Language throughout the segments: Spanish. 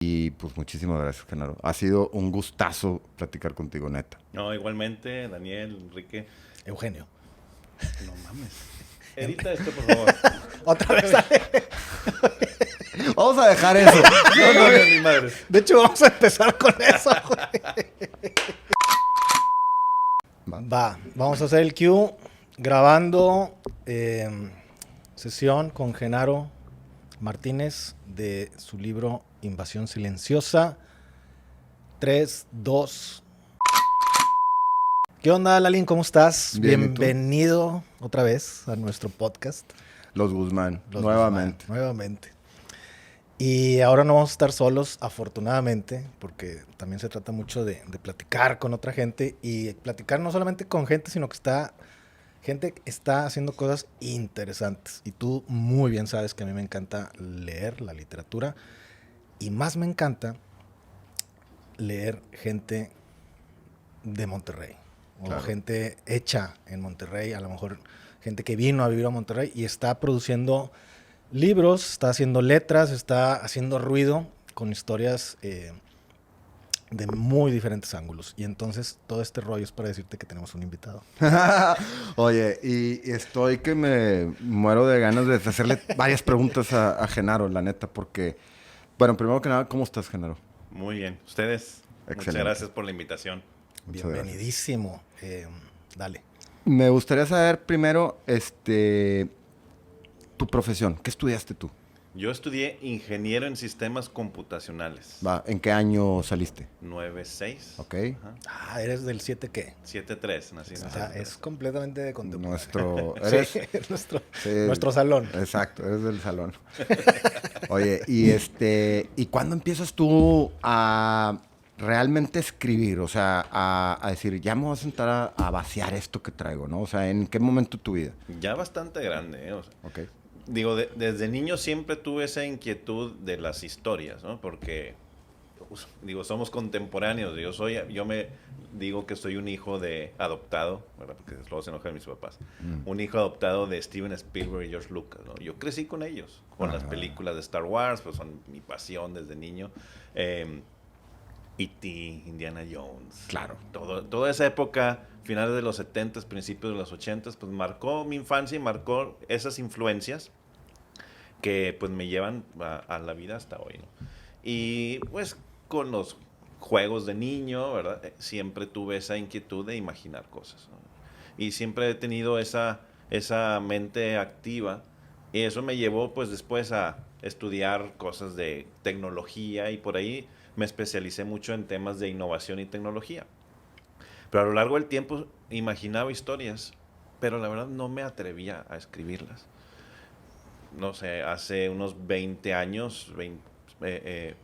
Y pues muchísimas gracias, Genaro. Ha sido un gustazo platicar contigo, neta. No, igualmente, Daniel, Enrique. Eugenio. No mames. Edita esto, por favor. Otra vez sale. Vamos a dejar eso. No, ni madre. De hecho, vamos a empezar con eso, güey. Vamos a hacer el Q grabando sesión con Genaro Martínez de su libro Invasión Silenciosa. 3, 2. ¿Qué onda, Lalín? ¿Cómo estás? Bien, ¿y tú? Bienvenido otra vez a nuestro podcast. Los Guzmán, Los nuevamente. Guzmán, nuevamente. Y ahora no vamos a estar solos, afortunadamente, porque también se trata mucho de platicar con otra gente y platicar no solamente con gente, sino que gente está haciendo cosas interesantes. Y tú muy bien sabes que a mí me encanta leer la literatura y más me encanta leer gente de Monterrey. Claro. O gente hecha en Monterrey, a lo mejor gente que vino a vivir a Monterrey y está produciendo libros, está haciendo letras, está haciendo ruido con historias de muy diferentes ángulos. Y entonces todo este rollo es para decirte que tenemos un invitado. Oye, y estoy que me muero de ganas de hacerle varias preguntas a Genaro, la neta, porque, bueno, primero que nada, ¿cómo estás, Genaro? Muy bien. Ustedes, muchas Excelente. gracias por la invitación. Muchas Bienvenidísimo. Dale. Me gustaría saber primero, tu profesión. ¿Qué estudiaste tú? Yo estudié ingeniero en sistemas computacionales. Va, ¿en qué año saliste? 9-6. Ok. Ajá. ¿Eres del 7 qué? 7-3, nací en O sea, 7-3. es completamente contemporáneo. Nuestro... Sí, Eres... Sí, nuestro salón. Exacto, eres del salón. Oye, ¿y cuándo empiezas tú a realmente escribir? O sea, a decir, ya me voy a sentar a vaciar esto que traigo, ¿no? O sea, ¿en qué momento de tu vida? Ya bastante grande, ¿eh? O sea, Ok. digo, desde niño siempre tuve esa inquietud de las historias, ¿no? Porque, pues, digo, somos contemporáneos. Yo me digo que soy un hijo de adoptado, ¿verdad? Porque luego se enojan mis papás. Un hijo adoptado de Steven Spielberg y George Lucas, ¿no? Yo crecí con ellos, con las películas de Star Wars, pues son mi pasión desde niño. E.T., Indiana Jones. Claro. Toda esa época, finales de los 70s, principios de los 80s, pues marcó mi infancia y marcó esas influencias que pues me llevan a la vida hasta hoy, ¿no? Y pues con los juegos de niño, ¿verdad? Siempre tuve esa inquietud de imaginar cosas, ¿no? Y siempre he tenido esa mente activa y eso me llevó pues después a estudiar cosas de tecnología y por ahí me especialicé mucho en temas de innovación y tecnología. Pero a lo largo del tiempo imaginaba historias, pero la verdad no me atrevía a escribirlas. No sé, hace unos 20 años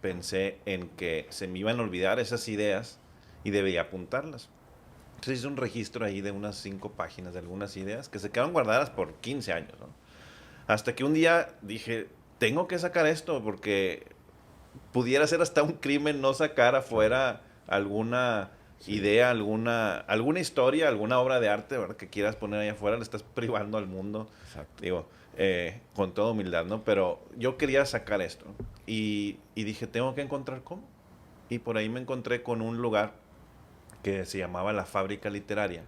pensé en que se me iban a olvidar esas ideas y debía apuntarlas. Entonces hice un registro ahí de unas 5 páginas de algunas ideas que se quedaron guardadas por 15 años, ¿no? Hasta que un día dije, tengo que sacar esto porque pudiera ser hasta un crimen no sacar afuera alguna idea, alguna historia, alguna obra de arte, ¿verdad? Que quieras poner ahí afuera, le estás privando al mundo. Exacto. Digo, con toda humildad, ¿no? Pero yo quería sacar esto. Y dije, tengo que encontrar cómo. Y por ahí me encontré con un lugar que se llamaba La Fábrica Literaria,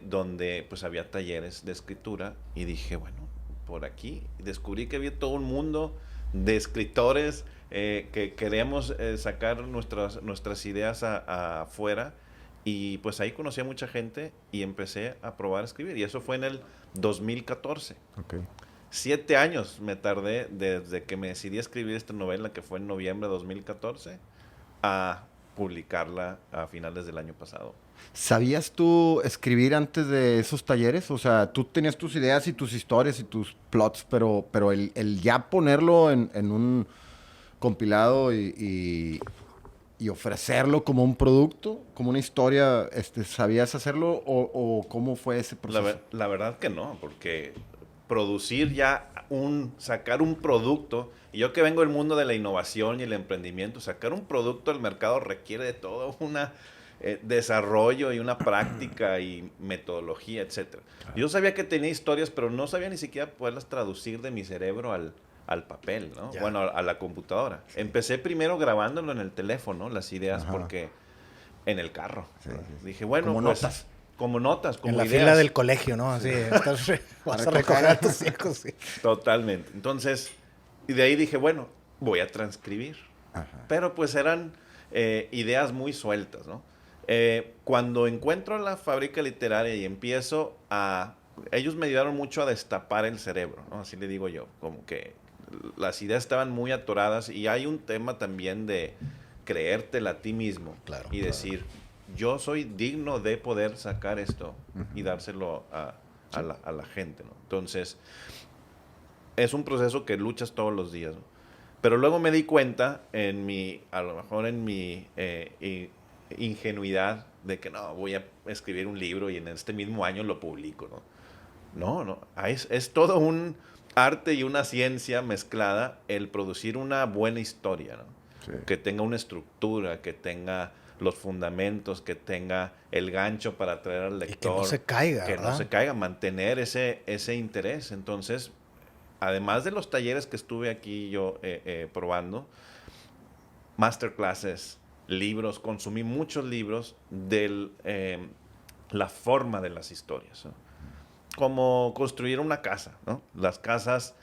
donde pues había talleres de escritura. Y dije, bueno, por aquí. Descubrí que había todo un mundo de escritores que queremos sacar nuestras ideas afuera. Y pues ahí conocí a mucha gente y empecé a probar a escribir. Y eso fue en el 2014. Ok. 7 años me tardé desde que me decidí a escribir esta novela, que fue en noviembre de 2014, a publicarla a finales del año pasado. ¿Sabías tú escribir antes de esos talleres? O sea, tú tenías tus ideas y tus historias y tus plots, pero el ya ponerlo en un compilado y ofrecerlo como un producto, como una historia, ¿sabías hacerlo o cómo fue ese proceso? La verdad que no, porque producir sacar un producto, y yo que vengo del mundo de la innovación y el emprendimiento, sacar un producto al mercado requiere de todo un desarrollo y una práctica y metodología, etcétera. Yo sabía que tenía historias, pero no sabía ni siquiera poderlas traducir de mi cerebro al papel, ¿no? Ya. Bueno, a la computadora. Empecé primero grabándolo en el teléfono, las ideas, Ajá. porque en el carro. Sí, ¿no? sí, sí. Dije, bueno, Como pues, notas. como notas, como En la ideas. fila del colegio, ¿no? Así, vas a recoger a tus hijos. Sí. Totalmente. Entonces, y de ahí dije, bueno, voy a transcribir. Ajá. Pero pues eran ideas muy sueltas, ¿no? Cuando encuentro la fábrica literaria y empiezo a... Ellos me ayudaron mucho a destapar el cerebro, ¿no? Así le digo yo, como que las ideas estaban muy atoradas y hay un tema también de creértela a ti mismo Claro, y decir, yo soy digno de poder sacar esto y dárselo a la gente, ¿no? Entonces, es un proceso que luchas todos los días, ¿no? Pero luego me di cuenta a lo mejor en mi ingenuidad de que no, voy a escribir un libro y en este mismo año lo publico, ¿no? No, es todo un arte y una ciencia mezclada el producir una buena historia, ¿no? Sí. Que tenga una estructura, que tenga los fundamentos, que tenga el gancho para atraer al lector. Y que no se caiga, Que ¿verdad? no se caiga, mantener ese interés. Entonces, además de los talleres que estuve aquí yo probando, masterclasses, libros, consumí muchos libros de la forma de las historias, ¿no? Como construir una casa, ¿no? Las casas,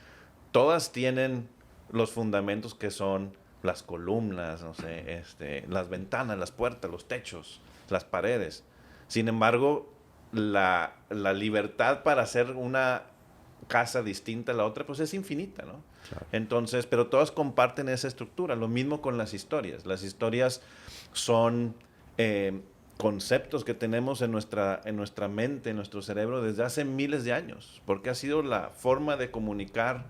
todas tienen los fundamentos que son las columnas, no sé, las ventanas, las puertas, los techos, las paredes. Sin embargo, la libertad para hacer una casa distinta a la otra, pues es infinita, ¿no? Claro. Entonces, pero todas comparten esa estructura. Lo mismo con las historias. Las historias son conceptos que tenemos en nuestra mente, en nuestro cerebro desde hace miles de años, porque ha sido la forma de comunicar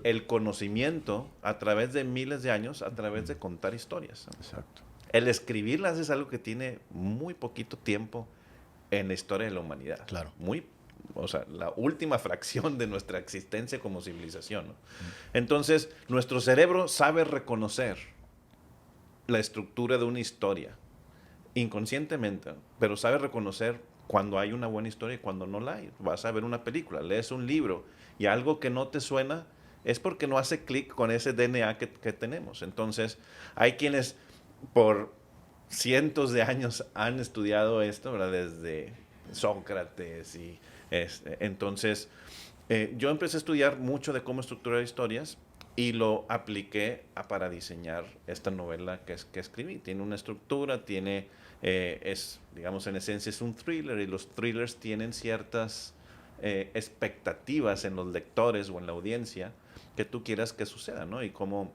el conocimiento a través de miles de años, a través de contar historias, ¿no? Exacto. El escribirlas es algo que tiene muy poquito tiempo en la historia de la humanidad. Claro. O sea, la última fracción de nuestra existencia como civilización, ¿no? Entonces, nuestro cerebro sabe reconocer la estructura de una historia inconscientemente, pero sabe reconocer cuando hay una buena historia y cuando no la hay. Vas a ver una película, lees un libro y algo que no te suena es porque no hace clic con ese DNA que tenemos. Entonces, hay quienes por cientos de años han estudiado esto, ¿verdad? Desde Sócrates y entonces yo empecé a estudiar mucho de cómo estructurar historias y lo apliqué para diseñar esta novela que escribí. Tiene una estructura, digamos, en esencia es un thriller y los thrillers tienen ciertas expectativas en los lectores o en la audiencia que tú quieras que suceda, ¿no? Y cómo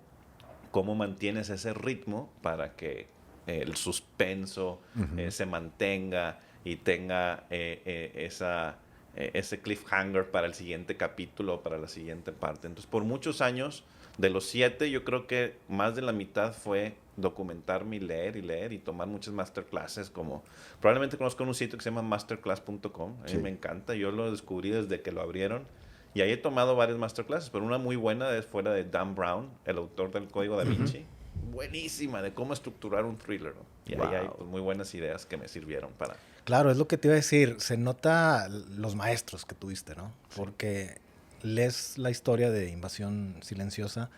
mantienes ese ritmo para que el suspenso se mantenga y tenga ese cliffhanger para el siguiente capítulo o para la siguiente parte. Entonces, por muchos años, de los 7, yo creo que más de la mitad fue documentarme y leer y tomar muchas masterclasses, como probablemente conozcan un sitio que se llama masterclass.com. A mí me encanta, yo lo descubrí desde que lo abrieron y ahí he tomado varias masterclasses, pero una muy buena es fuera de Dan Brown, el autor del Código Da Vinci. Buenísima de cómo estructurar un thriller, ¿no? Y ahí hay pues, muy buenas ideas que me sirvieron para... Claro, es lo que te iba a decir. Se nota los maestros que tuviste, ¿no? Porque lees la historia de Invasión Silenciosa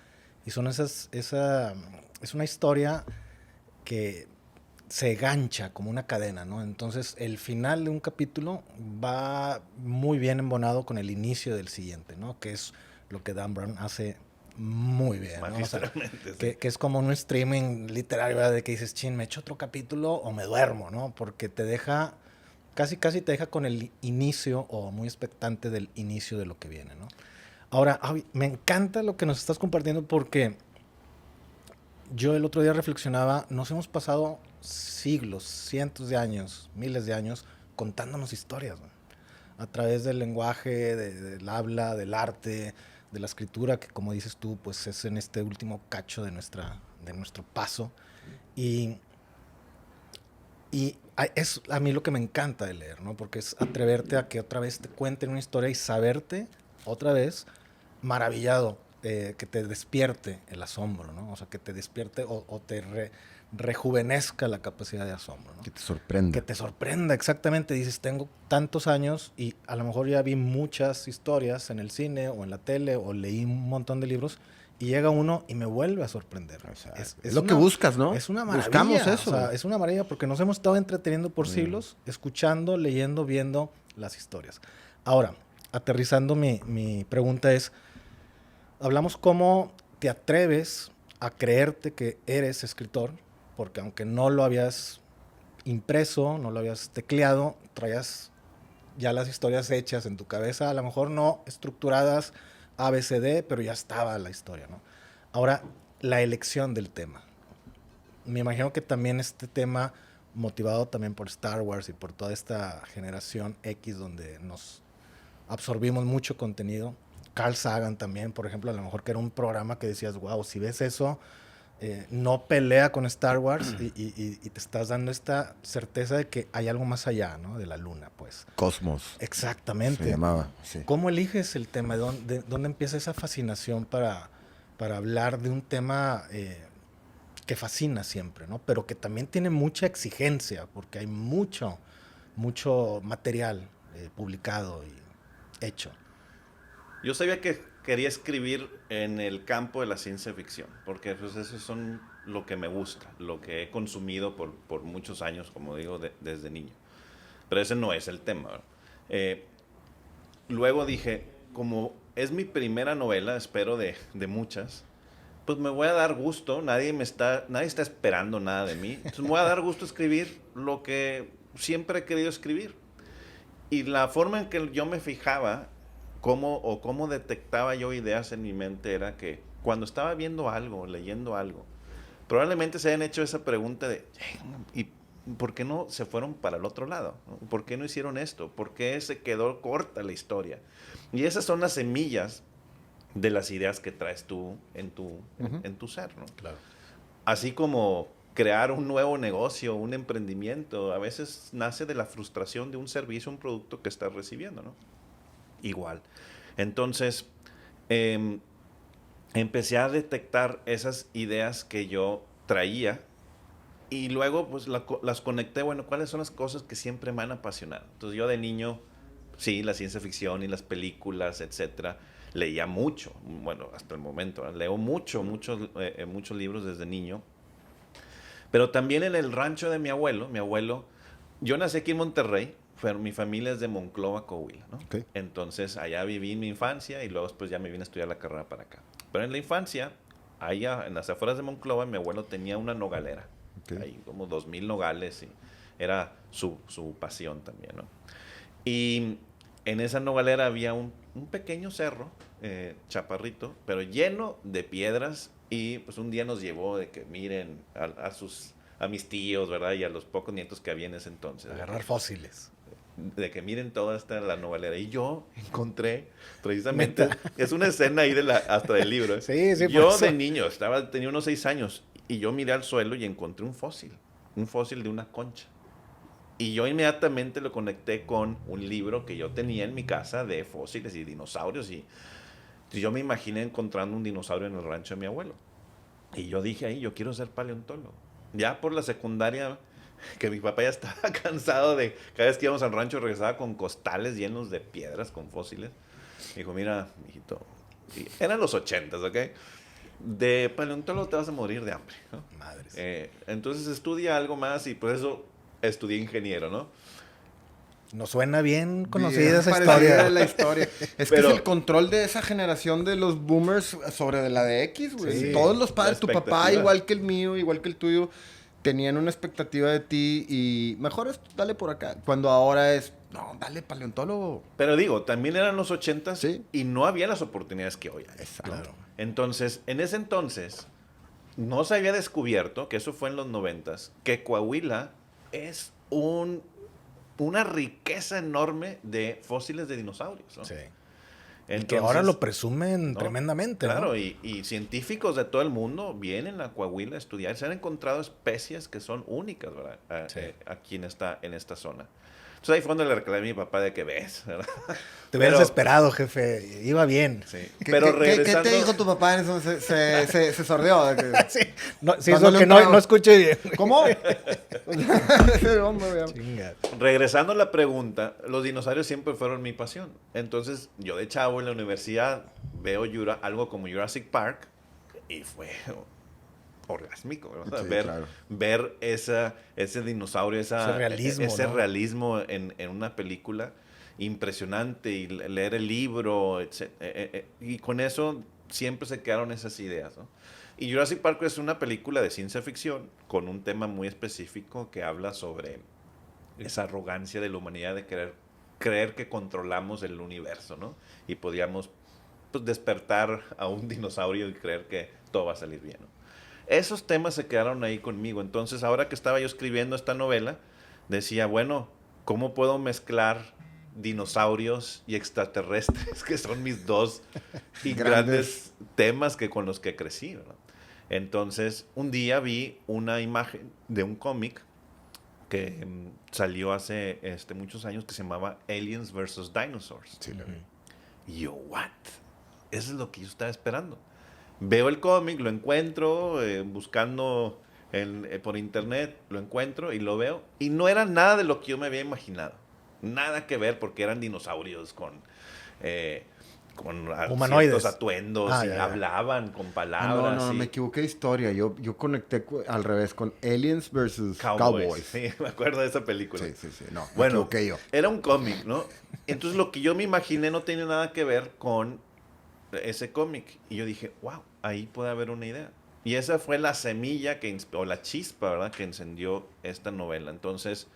y son es una historia que se gancha como una cadena, ¿no? Entonces, el final de un capítulo va muy bien embonado con el inicio del siguiente, ¿no? Que es lo que Dan Brown hace muy bien, ¿no? O sea, que es como un streaming literario, ¿verdad? De que dices, chin, me echo otro capítulo o me duermo, ¿no? Porque te deja, casi te deja con el inicio o muy expectante del inicio de lo que viene, ¿no? Ahora, me encanta lo que nos estás compartiendo porque yo el otro día reflexionaba, nos hemos pasado siglos, cientos de años, miles de años contándonos historias, ¿no? A través del lenguaje, del habla, del arte, de la escritura, que como dices tú, pues es en este último cacho de nuestro paso. Y es a mí lo que me encanta de leer, ¿no? Porque es atreverte a que otra vez te cuenten una historia y saberte otra vez maravillado. que te despierte el asombro, ¿no? O sea, que te despierte o rejuvenezca la capacidad de asombro, ¿no? Que te sorprenda. Que te sorprenda, exactamente. Dices, tengo tantos años y a lo mejor ya vi muchas historias en el cine o en la tele o leí un montón de libros y llega uno y me vuelve a sorprender. O sea, es lo que buscas, ¿no? Es una maravilla. Buscamos eso. O sea, es una maravilla porque nos hemos estado entreteniendo por siglos, escuchando, leyendo, viendo las historias. Ahora, aterrizando mi pregunta es, hablamos cómo te atreves a creerte que eres escritor, porque aunque no lo habías impreso, no lo habías tecleado, traías ya las historias hechas en tu cabeza, a lo mejor no estructuradas ABCD, pero ya estaba la historia, ¿no? Ahora, la elección del tema. Me imagino que también este tema, motivado también por Star Wars y por toda esta generación X donde nos absorbimos mucho contenido. Carl Sagan también, por ejemplo, a lo mejor que era un programa que decías, wow, si ves eso, no pelea con Star Wars y te estás dando esta certeza de que hay algo más allá, ¿no? De la luna, pues. Cosmos. Exactamente. Se llamaba, sí. ¿Cómo eliges el tema? ¿Dónde empieza esa fascinación para hablar de un tema que fascina siempre, ¿no? Pero que también tiene mucha exigencia, porque hay mucho material publicado y hecho. Yo sabía que quería escribir en el campo de la ciencia ficción, porque pues eso son lo que me gusta, lo que he consumido por muchos años, como digo, desde niño. Pero ese no es el tema, ¿verdad? Luego dije, como es mi primera novela, espero de muchas, pues me voy a dar gusto, nadie está esperando nada de mí, entonces me voy a dar gusto escribir lo que siempre he querido escribir. Y la forma en que yo me fijaba cómo detectaba yo ideas en mi mente era que cuando estaba viendo algo, leyendo algo, probablemente se hayan hecho esa pregunta de, ¿y por qué no se fueron para el otro lado? ¿Por qué no hicieron esto? ¿Por qué se quedó corta la historia? Y esas son las semillas de las ideas que traes tú en tu ser, ¿no? Claro. Así como crear un nuevo negocio, un emprendimiento, a veces nace de la frustración de un servicio, un producto que estás recibiendo, ¿no? Igual. Entonces, empecé a detectar esas ideas que yo traía y luego pues las conecté, bueno, ¿cuáles son las cosas que siempre me han apasionado? Entonces yo de niño, sí, la ciencia ficción y las películas, etcétera, leía mucho, bueno, hasta el momento, ¿verdad? Leo muchos libros desde niño, pero también en el rancho de mi abuelo, yo nací aquí en Monterrey, mi familia es de Monclova, Coahuila, ¿no? Okay. Entonces allá viví mi infancia y luego después ya me vine a estudiar la carrera para acá. Pero en la infancia, allá en las afueras de Monclova, mi abuelo tenía una nogalera. Okay. Hay como 2,000 nogales y era su pasión también, ¿no? Y en esa nogalera había un pequeño cerro, chaparrito, pero lleno de piedras y pues un día nos llevó de que miren a mis tíos, ¿verdad? Y a los pocos nietos que había en ese entonces. Agarrar fósiles. De que miren toda la novelera. Y yo encontré, precisamente, es una escena ahí hasta del libro. Sí, yo de niño, tenía unos 6 años, y yo miré al suelo y encontré un fósil de una concha. Y yo inmediatamente lo conecté con un libro que yo tenía en mi casa de fósiles y dinosaurios. Y yo me imaginé encontrando un dinosaurio en el rancho de mi abuelo. Y yo dije ahí, yo quiero ser paleontólogo. Ya por la secundaria, que mi papá ya estaba cansado de cada vez que íbamos al rancho regresaba con costales llenos de piedras, con fósiles. Me dijo, mira, mijito, eran los 80s, ¿ok? De paleontólogo te vas a morir de hambre, ¿no? Madres. Entonces estudia algo más y por eso estudié ingeniero, ¿no? Nos suena bien conocida Bien esa parecida historia. la historia. Es que es el control de esa generación de los boomers sobre la de X, güey. Sí. Todos los padres, tu papá, expectativa. igual que el mío, igual que el tuyo, tenían una expectativa de ti y mejor es, dale por acá. Cuando ahora es, no, dale paleontólogo. Pero digo, también eran los 80s Sí. y no había las oportunidades que hoy hay. Exacto. Claro. Entonces, en ese entonces, no se había descubierto, que eso fue en los 90s, que Coahuila es una riqueza enorme de fósiles de dinosaurios, ¿no? Sí. Entonces, Y que ahora lo presumen ¿no? tremendamente, Claro, ¿no? y científicos de todo el mundo vienen a Coahuila a estudiar. Se han encontrado especies que son únicas, ¿verdad? Sí. Aquí en esta zona. Entonces ahí fue donde le reclamé a mi papá de que ves, ¿verdad? Te hubieras Pero- esperado, jefe. Iba bien. Sí. ¿Qué, Pero qué- qué regresando... te dijo tu papá en eso? Se sordeó. De que- Sí. No, sí, Dándole eso que un trago. no escuché bien. ¿Cómo? Hombre, ya. Chinga. Regresando a la pregunta, los dinosaurios siempre fueron mi pasión. Entonces, yo de chavo en la universidad veo algo como Jurassic Park y fue orgásmico, ¿verdad? Sí, ver claro. ver ese dinosaurio, Ese realismo, ese ¿no? realismo en una película impresionante y leer el libro, y con eso siempre se quedaron esas ideas, ¿no? Y Jurassic Park es una película de ciencia ficción con un tema muy específico que habla sobre esa arrogancia de la humanidad de creer que controlamos el universo, ¿no? Y podíamos pues, despertar a un dinosaurio y creer que todo va a salir bien, ¿no? Esos temas se quedaron ahí conmigo. Entonces, ahora que estaba yo escribiendo esta novela, decía, bueno, ¿cómo puedo mezclar dinosaurios y extraterrestres, que son mis dos y grandes temas con los que crecí, ¿verdad? Entonces, un día vi una imagen de un cómic que salió hace muchos años que se llamaba Aliens vs. Dinosaurs. Sí, lo vi. Y yo, ¿what? Eso es lo que yo estaba esperando. Veo el cómic, lo encuentro, buscando por internet, lo encuentro y lo veo. Y no era nada de lo que yo me había imaginado. Nada que ver porque eran dinosaurios con humanoides, ciertos atuendos y ya. hablaban con Ah, palabras. no, y me equivoqué de historia. Yo conecté al revés con Aliens versus Cowboys. Cowboys. Sí, me acuerdo de esa película. Sí. No, me Bueno, equivoqué yo. era un cómic, ¿no? Entonces lo que yo me imaginé no tenía nada que ver con ese cómic. Y yo dije, wow, ahí puede haber una idea. Y esa fue la semilla o la chispa, ¿verdad? Que encendió esta novela. Entonces,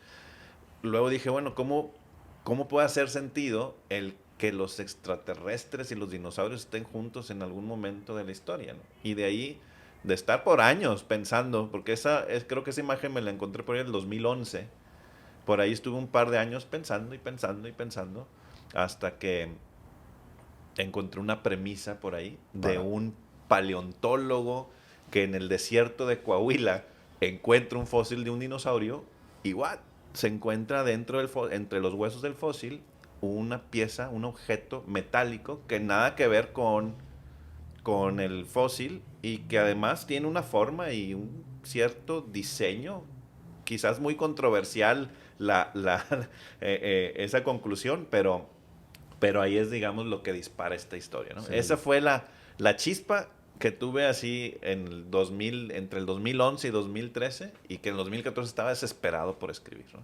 luego dije, bueno, ¿cómo puede hacer sentido el que los extraterrestres y los dinosaurios estén juntos en algún momento de la historia, ¿no? Y de ahí, de estar por años pensando, porque creo que esa imagen me la encontré por ahí en el 2011. Por ahí estuve un par de años pensando y pensando y pensando, hasta que encontré una premisa por ahí de un paleontólogo que en el desierto de Coahuila encuentra un fósil de un dinosaurio y se encuentra entre los huesos del fósil una pieza, un objeto metálico que nada que ver con el fósil y que además tiene una forma y un cierto diseño, quizás muy controversial esa conclusión, pero ahí es, digamos, lo que dispara esta historia, ¿no? Sí. Esa fue la chispa que tuve así entre el 2011 y 2013, y que en el 2014 estaba desesperado por escribir, ¿no?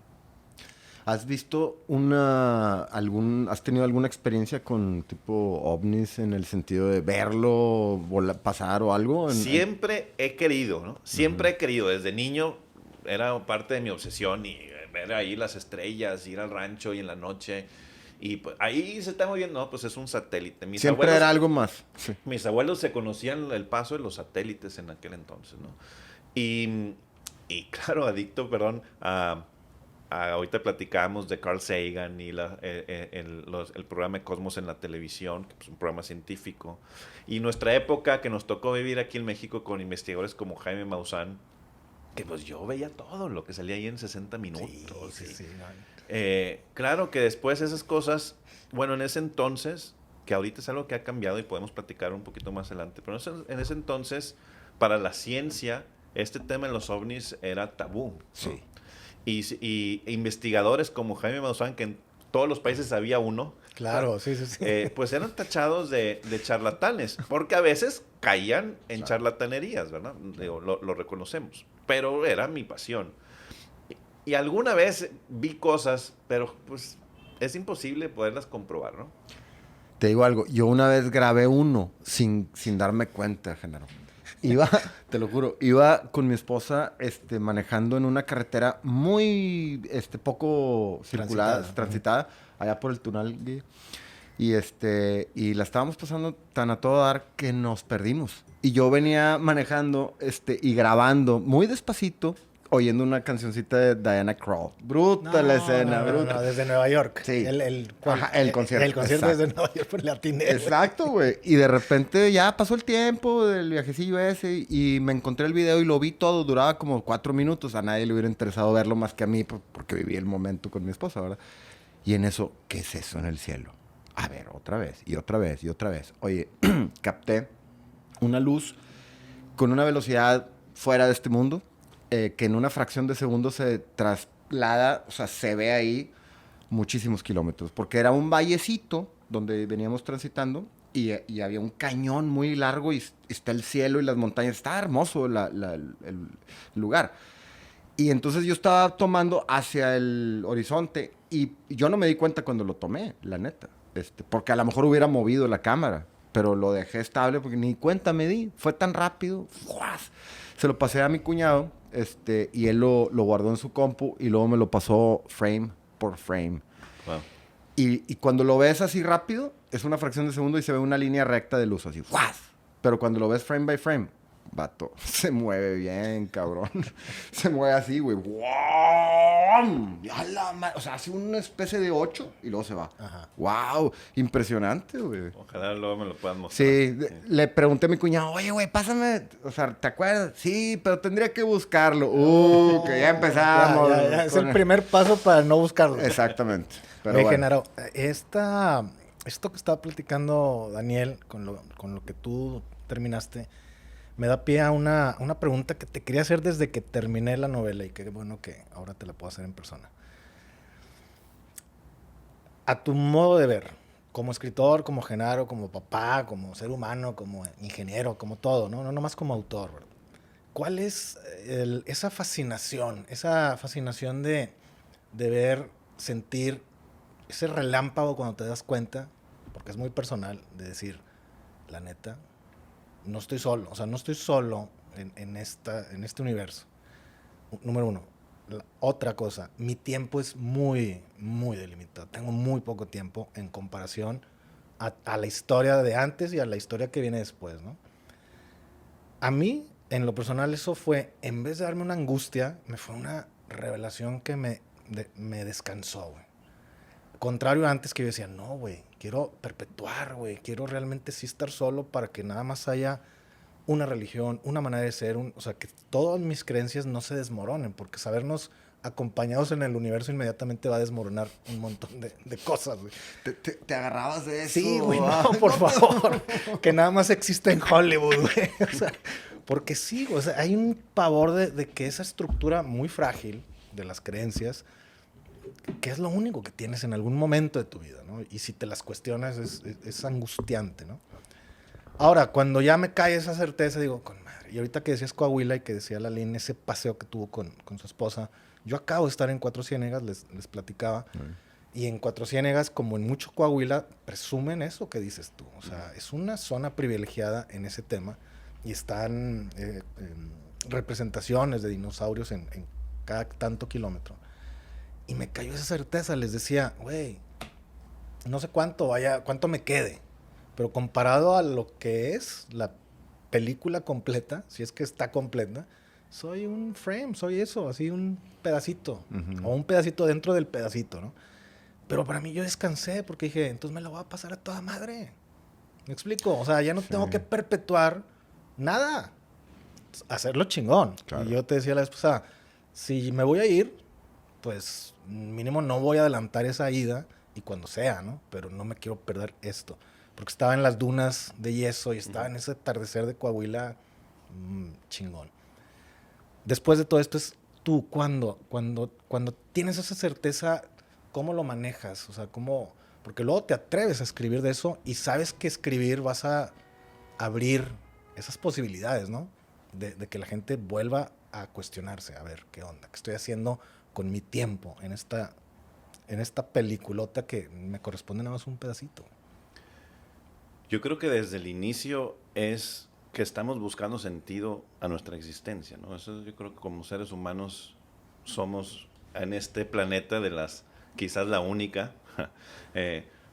¿Has visto has tenido alguna experiencia con tipo ovnis en el sentido de verlo pasar o algo? Siempre he querido, ¿no? Siempre he querido. Desde niño era parte de mi obsesión y ver ahí las estrellas, ir al rancho y en la noche. Y pues, ahí se está moviendo, no, pues es un satélite. Siempre era algo más. Sí. Mis abuelos se conocían el paso de los satélites en aquel entonces, ¿no? Y claro, adicto, perdón, ahorita platicábamos de Carl Sagan y el programa de Cosmos en la televisión, que es un programa científico. Y nuestra época que nos tocó vivir aquí en México con investigadores como Jaime Maussan, que pues yo veía todo lo que salía ahí en 60 minutos. Sí. Claro que después esas cosas, bueno, en ese entonces, que ahorita es algo que ha cambiado y podemos platicar un poquito más adelante, pero en ese entonces, para la ciencia, este tema de los ovnis era tabú, ¿no? Sí. Y investigadores como Jaime Maussan, que en todos los países había uno, Claro, sí. pues eran tachados de charlatanes, porque a veces caían en Claro. charlatanerías, ¿verdad? Digo, lo reconocemos, pero era mi pasión. Y alguna vez vi cosas, pero pues es imposible poderlas comprobar, ¿no? Te digo algo, yo una vez grabé uno sin darme cuenta, Genaro. Te lo juro, iba con mi esposa manejando en una carretera muy poco transitada, allá por el túnel. Y la estábamos pasando tan a todo dar que nos perdimos. Y yo venía manejando y grabando muy despacito. oyendo una cancioncita de Diana Krall. Bruta la escena, bruta. No, desde Nueva York. Sí. ¿Cuál? Ajá, el concierto. El concierto desde Nueva York por Latine. Exacto, güey. Y de repente ya pasó el tiempo del viajecillo ese y me encontré el video y lo vi todo. Duraba como 4 minutos. A nadie le hubiera interesado verlo más que a mí porque viví el momento con mi esposa, ¿verdad? Y en eso, ¿qué es eso en el cielo? A ver, otra vez y otra vez y otra vez. Oye, capté una luz con una velocidad fuera de este mundo, que en una fracción de segundo se traslada, o sea, se ve ahí muchísimos kilómetros, porque era un vallecito donde veníamos transitando y había un cañón muy largo y está el cielo y las montañas. Está hermoso el lugar. Y entonces yo estaba tomando hacia el horizonte y yo no me di cuenta cuando lo tomé, la neta. Porque a lo mejor hubiera movido la cámara, pero lo dejé estable porque ni cuenta me di. Fue tan rápido. ¡Fuas! Se lo pasé a mi cuñado y él lo guardó en su compu y luego me lo pasó frame por frame. Wow. Y cuando lo ves así rápido, es una fracción de segundo y se ve una línea recta de luz así. ¡Fuas! Pero cuando lo ves frame by frame, vato, se mueve bien, cabrón. Se mueve así, güey. ¡Wow! O sea, hace una especie de 8 y luego se va. Ajá. ¡Wow! Impresionante, güey. Ojalá luego me lo puedan mostrar. Sí, le pregunté a mi cuñado, oye, güey, pásame, o sea, ¿te acuerdas? Sí, pero tendría que buscarlo. Que ya empezamos. Ya, es el primer paso para no buscarlo. Exactamente. Pero Oye, bueno. Genaro, esto que estaba platicando Daniel, con lo que tú terminaste, me da pie a una pregunta que te quería hacer desde que terminé la novela y que bueno que ahora te la puedo hacer en persona. A tu modo de ver, como escritor, como Genaro, como papá, como ser humano, como ingeniero, como todo, no nomás como autor, ¿verdad? ¿Cuál es esa fascinación de ver, sentir ese relámpago cuando te das cuenta, porque es muy personal, de decir, la neta, no estoy solo, o sea, no estoy solo en este universo? Número uno. Otra cosa, mi tiempo es muy, muy delimitado. Tengo muy poco tiempo en comparación a la historia de antes y a la historia que viene después, ¿no? A mí, en lo personal, eso fue, en vez de darme una angustia, me fue una revelación que me descansó, güey. Contrario a antes, que yo decía, no, güey, quiero perpetuar, güey, quiero realmente sí estar solo para que nada más haya una religión, una manera de ser, o sea, que todas mis creencias no se desmoronen, porque sabernos acompañados en el universo inmediatamente va a desmoronar un montón de cosas, güey. ¿Te agarrabas de eso? Sí, güey, no, por favor, que nada más existe en Hollywood, güey. O sea, porque sí, o sea, hay un pavor de que esa estructura muy frágil de las creencias, que es lo único que tienes en algún momento de tu vida, ¿no? Y si te las cuestionas es angustiante, ¿no? Ahora, cuando ya me cae esa certeza, digo, con madre. Y ahorita que decías Coahuila y que decía Lalín, ese paseo que tuvo con su esposa, yo acabo de estar en Cuatro Ciénegas, les platicaba, y en Cuatro Ciénegas, como en mucho Coahuila, presumen eso que dices tú. O sea, es una zona privilegiada en ese tema, y están representaciones de dinosaurios en cada tanto kilómetro. Y me cayó esa certeza, les decía, güey, no sé cuánto me quede, pero comparado a lo que es la película completa, si es que está completa, soy un frame, soy eso, así un pedacito, o un pedacito dentro del pedacito, ¿no? Pero para mí yo descansé porque dije, entonces me la voy a pasar a toda madre. ¿Me explico? O sea, ya no tengo que perpetuar nada, hacerlo chingón. Claro. Y yo te decía la vez pasada, si me voy a ir, pues mínimo no voy a adelantar esa ida y cuando sea, ¿no? Pero no me quiero perder esto. Porque estaba en las dunas de yeso y estaba en ese atardecer de Coahuila chingón. Después de todo esto es tú, cuando tienes esa certeza, ¿cómo lo manejas? O sea, ¿cómo? Porque luego te atreves a escribir de eso y sabes que escribir vas a abrir esas posibilidades, ¿no? De que la gente vuelva a cuestionarse, a ver, ¿qué onda? ¿Qué estoy haciendo con mi tiempo en esta peliculota que me corresponde nada más un pedacito? Yo creo que desde el inicio es que estamos buscando sentido a nuestra existencia, ¿no? Eso yo creo que como seres humanos somos en este planeta quizás la única,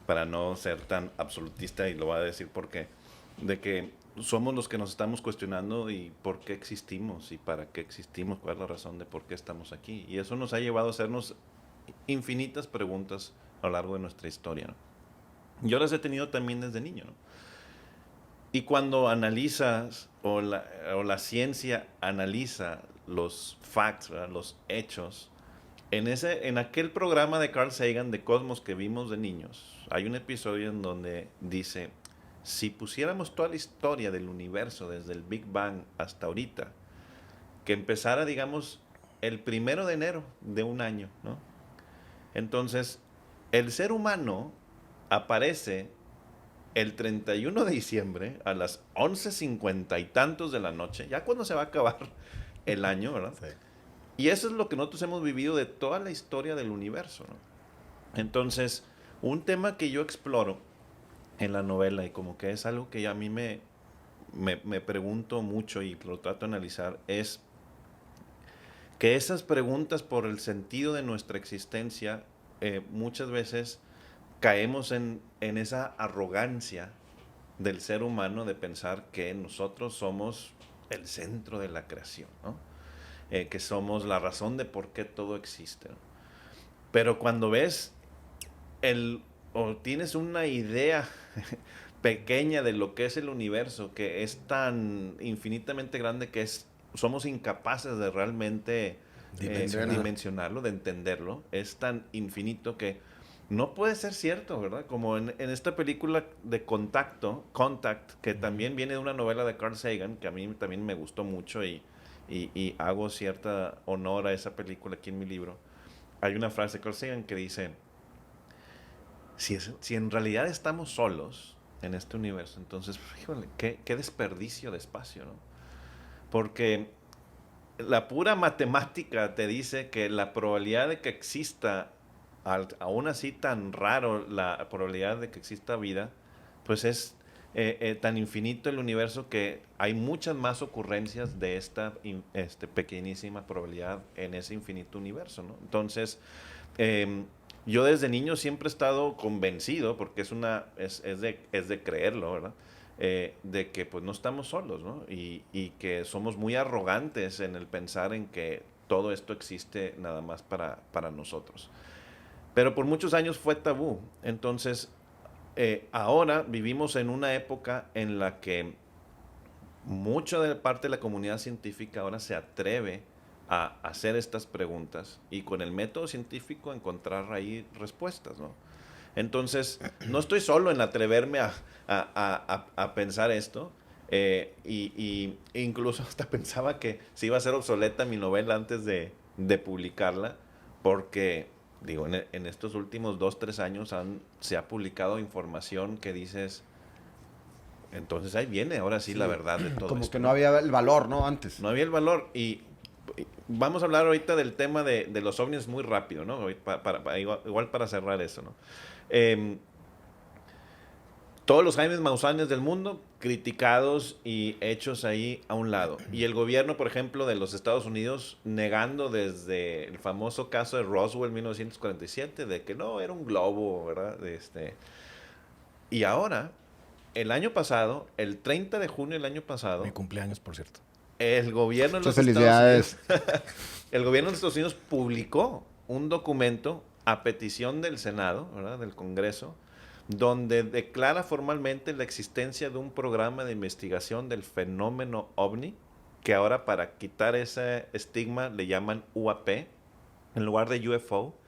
para no ser tan absolutista, y lo voy a decir porque, de que somos los que nos estamos cuestionando y por qué existimos y para qué existimos, cuál es la razón de por qué estamos aquí. Y eso nos ha llevado a hacernos infinitas preguntas a lo largo de nuestra historia, ¿no? Yo las he tenido también desde niño, ¿no? Y cuando analizas o la ciencia analiza los facts, ¿verdad? Los hechos, en aquel programa de Carl Sagan de Cosmos que vimos de niños, hay un episodio en donde dice, si pusiéramos toda la historia del universo desde el Big Bang hasta ahorita, que empezara, digamos, el 1 de enero de un año, ¿no? Entonces, el ser humano aparece el 31 de diciembre a las 11:50 y tantos de la noche, ya cuando se va a acabar el año, ¿verdad? Sí. Y eso es lo que nosotros hemos vivido de toda la historia del universo, ¿no? Entonces, un tema que yo exploro en la novela y como que es algo que a mí me pregunto mucho y lo trato de analizar es que esas preguntas por el sentido de nuestra existencia muchas veces caemos en esa arrogancia del ser humano de pensar que nosotros somos el centro de la creación, ¿no? Que somos la razón de por qué todo existe, ¿no? Pero cuando ves o tienes una idea pequeña de lo que es el universo, que es tan infinitamente grande que somos incapaces de realmente dimensionarlo, de entenderlo, es tan infinito que no puede ser cierto, ¿verdad? Como en esta película de Contact, que también viene de una novela de Carl Sagan, que a mí también me gustó mucho y hago cierta honor a esa película aquí en mi libro. Hay una frase de Carl Sagan que dice, si en realidad estamos solos en este universo, entonces, híjole, qué desperdicio de espacio, ¿no? Porque la pura matemática te dice que la probabilidad de que exista, aún así tan raro, la probabilidad de que exista vida, pues es tan infinito el universo que hay muchas más ocurrencias de esta pequeñísima probabilidad en ese infinito universo, ¿no? Entonces, yo desde niño siempre he estado convencido, porque es de creerlo, ¿verdad? De que pues no estamos solos, ¿no? Y que somos muy arrogantes en el pensar en que todo esto existe nada más para nosotros. Pero por muchos años fue tabú. Entonces, ahora vivimos en una época en la que mucha de parte de la comunidad científica ahora se atreve a hacer estas preguntas y con el método científico encontrar ahí respuestas, ¿no? Entonces, no estoy solo en atreverme a pensar esto. Y incluso hasta pensaba que se iba a hacer obsoleta mi novela antes de publicarla, porque, digo, en estos últimos 2-3 años se ha publicado información que dices, entonces ahí viene, ahora sí, la verdad de todo Como esto, que no había el valor, ¿no? Antes. no había el valor. Y vamos a hablar ahorita del tema de los ovnis muy rápido, ¿no? Igual para cerrar eso, ¿no? Todos los Jaimes Maussanes del mundo criticados y hechos ahí a un lado. Y el gobierno, por ejemplo, de los Estados Unidos negando desde el famoso caso de Roswell 1947 de que no, era un globo, ¿verdad? Y ahora, el año pasado, el 30 de junio del año pasado, Mi cumpleaños, por cierto. el gobierno de los Muchas Estados felicidades. Unidos, el gobierno de Estados Unidos publicó un documento a petición del Senado, ¿verdad? Del Congreso, donde declara formalmente la existencia de un programa de investigación del fenómeno OVNI, que ahora para quitar ese estigma le llaman UAP, en lugar de UFO,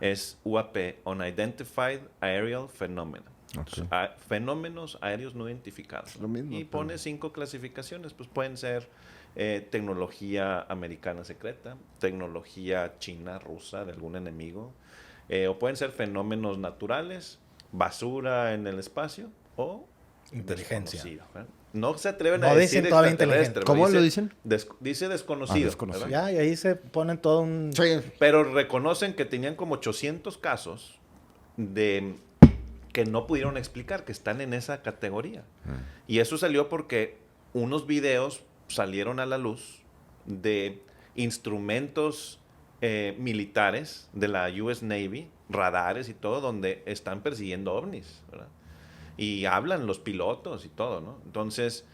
es UAP, Unidentified Aerial Phenomena. Okay. Fenómenos aéreos no identificados. Lo mismo, Y pero- pone 5 clasificaciones, pues pueden ser tecnología americana secreta, tecnología china, rusa, de algún enemigo, o pueden ser fenómenos naturales, basura en el espacio o Inteligencia. desconocido, ¿verdad? No se atreven No a dicen decir todavía extraterrestre. ¿Cómo dice- lo dicen? Dice desconocido. desconocido. ¿verdad? Ya, y ahí se ponen todo un... Sí. Pero reconocen que tenían como 800 casos de que no pudieron explicar, que están en esa categoría. Y eso salió porque unos videos salieron a la luz de instrumentos militares de la US Navy, radares y todo, donde están persiguiendo ovnis, ¿verdad? Y hablan los pilotos y todo, ¿no? Entonces,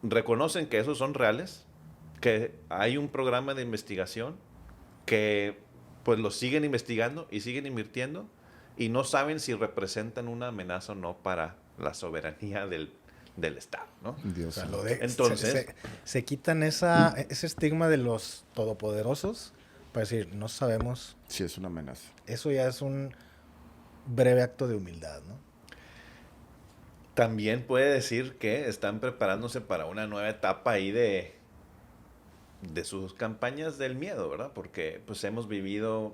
reconocen que esos son reales, que hay un programa de investigación, que pues los siguen investigando y siguen invirtiendo y no saben si representan una amenaza o no para la soberanía del Estado, ¿no? Dios O sea, santo. Entonces, se quitan ese estigma de los todopoderosos para decir, no sabemos. Sí, es una amenaza. Eso ya es un breve acto de humildad, ¿no? también puede decir que están preparándose para una nueva etapa ahí de sus campañas del miedo, ¿verdad? Porque pues hemos vivido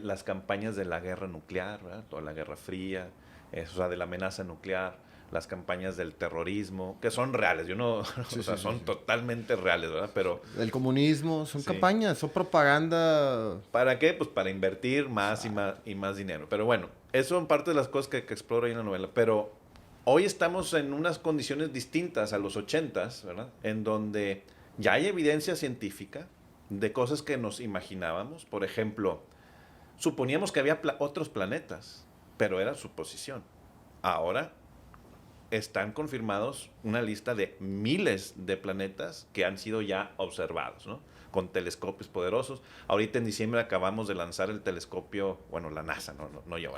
las campañas de la guerra nuclear, ¿verdad? Toda la Guerra Fría, o sea, de la amenaza nuclear, las campañas del terrorismo, que son reales, yo no, Sí, o sea, sí, son sí. totalmente reales, ¿verdad? Pero El comunismo, son Sí. campañas, son propaganda. ¿para qué? Pues para invertir más y más dinero. Pero bueno, eso son parte de las cosas que exploro ahí en la novela. Pero hoy estamos en unas condiciones distintas a los 80s, ¿verdad? En donde ya hay evidencia científica de cosas que nos imaginábamos. Por ejemplo, suponíamos que había otros planetas, pero era suposición. Ahora están confirmados una lista de miles de planetas que han sido ya observados, ¿no? Con telescopios poderosos. Ahorita en diciembre acabamos de lanzar el telescopio, bueno, la NASA, no yo.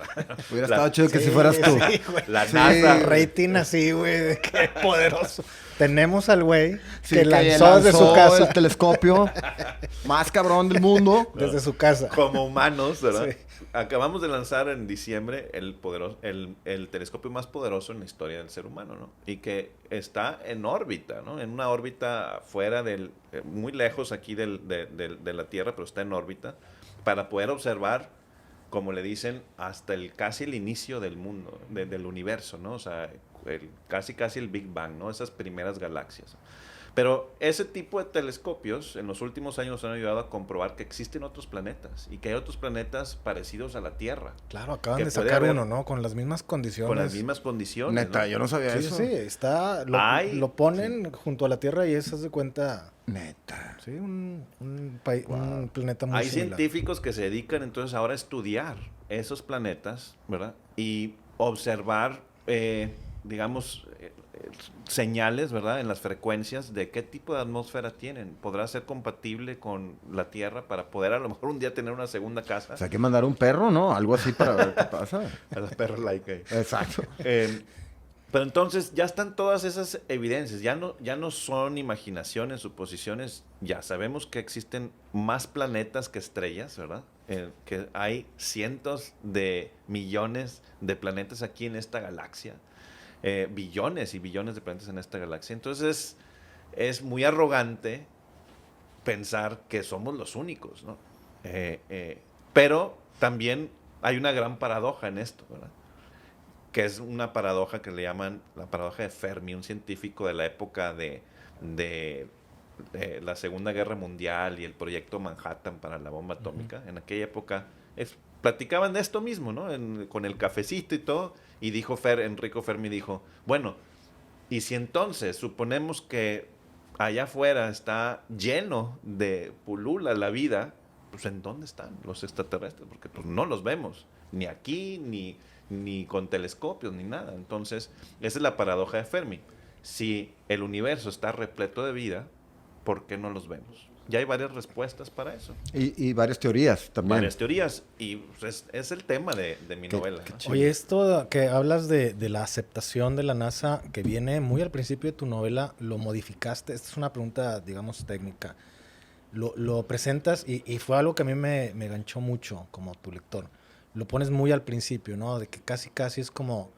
Hubiera La- estado chido que si fueras tú. Sí, güey. La Sí. NASA. Rating así, güey, de qué poderoso. Tenemos al güey Sí, que lanzó desde su casa. el telescopio más cabrón del mundo. Desde su casa. Como humanos, ¿verdad? Sí. Acabamos de lanzar en diciembre el telescopio más poderoso en la historia del ser humano, ¿no? Y que está en órbita, ¿no? En una órbita fuera muy lejos aquí de la Tierra, pero está en órbita, para poder observar, como le dicen, hasta casi el inicio del mundo, del universo, ¿no? O sea, casi el Big Bang, ¿no? Esas primeras galaxias. Pero ese tipo de telescopios en los últimos años han ayudado a comprobar que existen otros planetas y que hay otros planetas parecidos a la Tierra, Claro, acaban que de puede sacar haber uno, ¿no? Con las mismas condiciones. con las mismas condiciones. Neta, ¿no? yo no sabía Sí, eso. sí, está. Lo ponen junto a la Tierra y eso se cuenta. Neta. Sí, un planeta muy Hay similar. científicos que se dedican entonces ahora a estudiar esos planetas, ¿verdad? Y observar, digamos, señales, ¿verdad? En las frecuencias de qué tipo de atmósfera tienen. ¿Podrá ser compatible con la Tierra para poder a lo mejor un día tener una segunda casa? O sea, hay que mandar un perro, ¿no? Algo así para ver qué pasa. A los perros like ahí. Exacto. Pero entonces ya están todas esas evidencias, ya no son imaginaciones, suposiciones, ya sabemos que existen más planetas que estrellas, ¿verdad? Que hay cientos de millones de planetas aquí en esta galaxia, billones y billones de planetas en esta galaxia. Entonces es muy arrogante pensar que somos los únicos, ¿no? Pero también hay una gran paradoja en esto, ¿verdad? Que es una paradoja que le llaman la paradoja de Fermi, un científico de la época de la Segunda Guerra Mundial y el proyecto Manhattan para la bomba atómica. En aquella época platicaban de esto mismo, ¿no? Con el cafecito y todo, y dijo Enrico Fermi dijo, bueno, y si entonces suponemos que allá afuera está lleno de pulula la vida, pues ¿en dónde están los extraterrestres? Porque pues no los vemos, ni aquí, ni con telescopios, ni nada. Entonces, esa es la paradoja de Fermi. Si el universo está repleto de vida, ¿por qué no los vemos? Ya hay varias respuestas para eso. Y varias teorías también. Varias teorías. Y pues, es el tema de mi novela, ¿no? Oye, esto que hablas de la aceptación de la NASA, que viene muy al principio de tu novela, lo modificaste. Esta es una pregunta, digamos, técnica. Lo presentas y fue algo que a mí me ganchó mucho como tu lector. Lo pones muy al principio, ¿no? De que casi es como,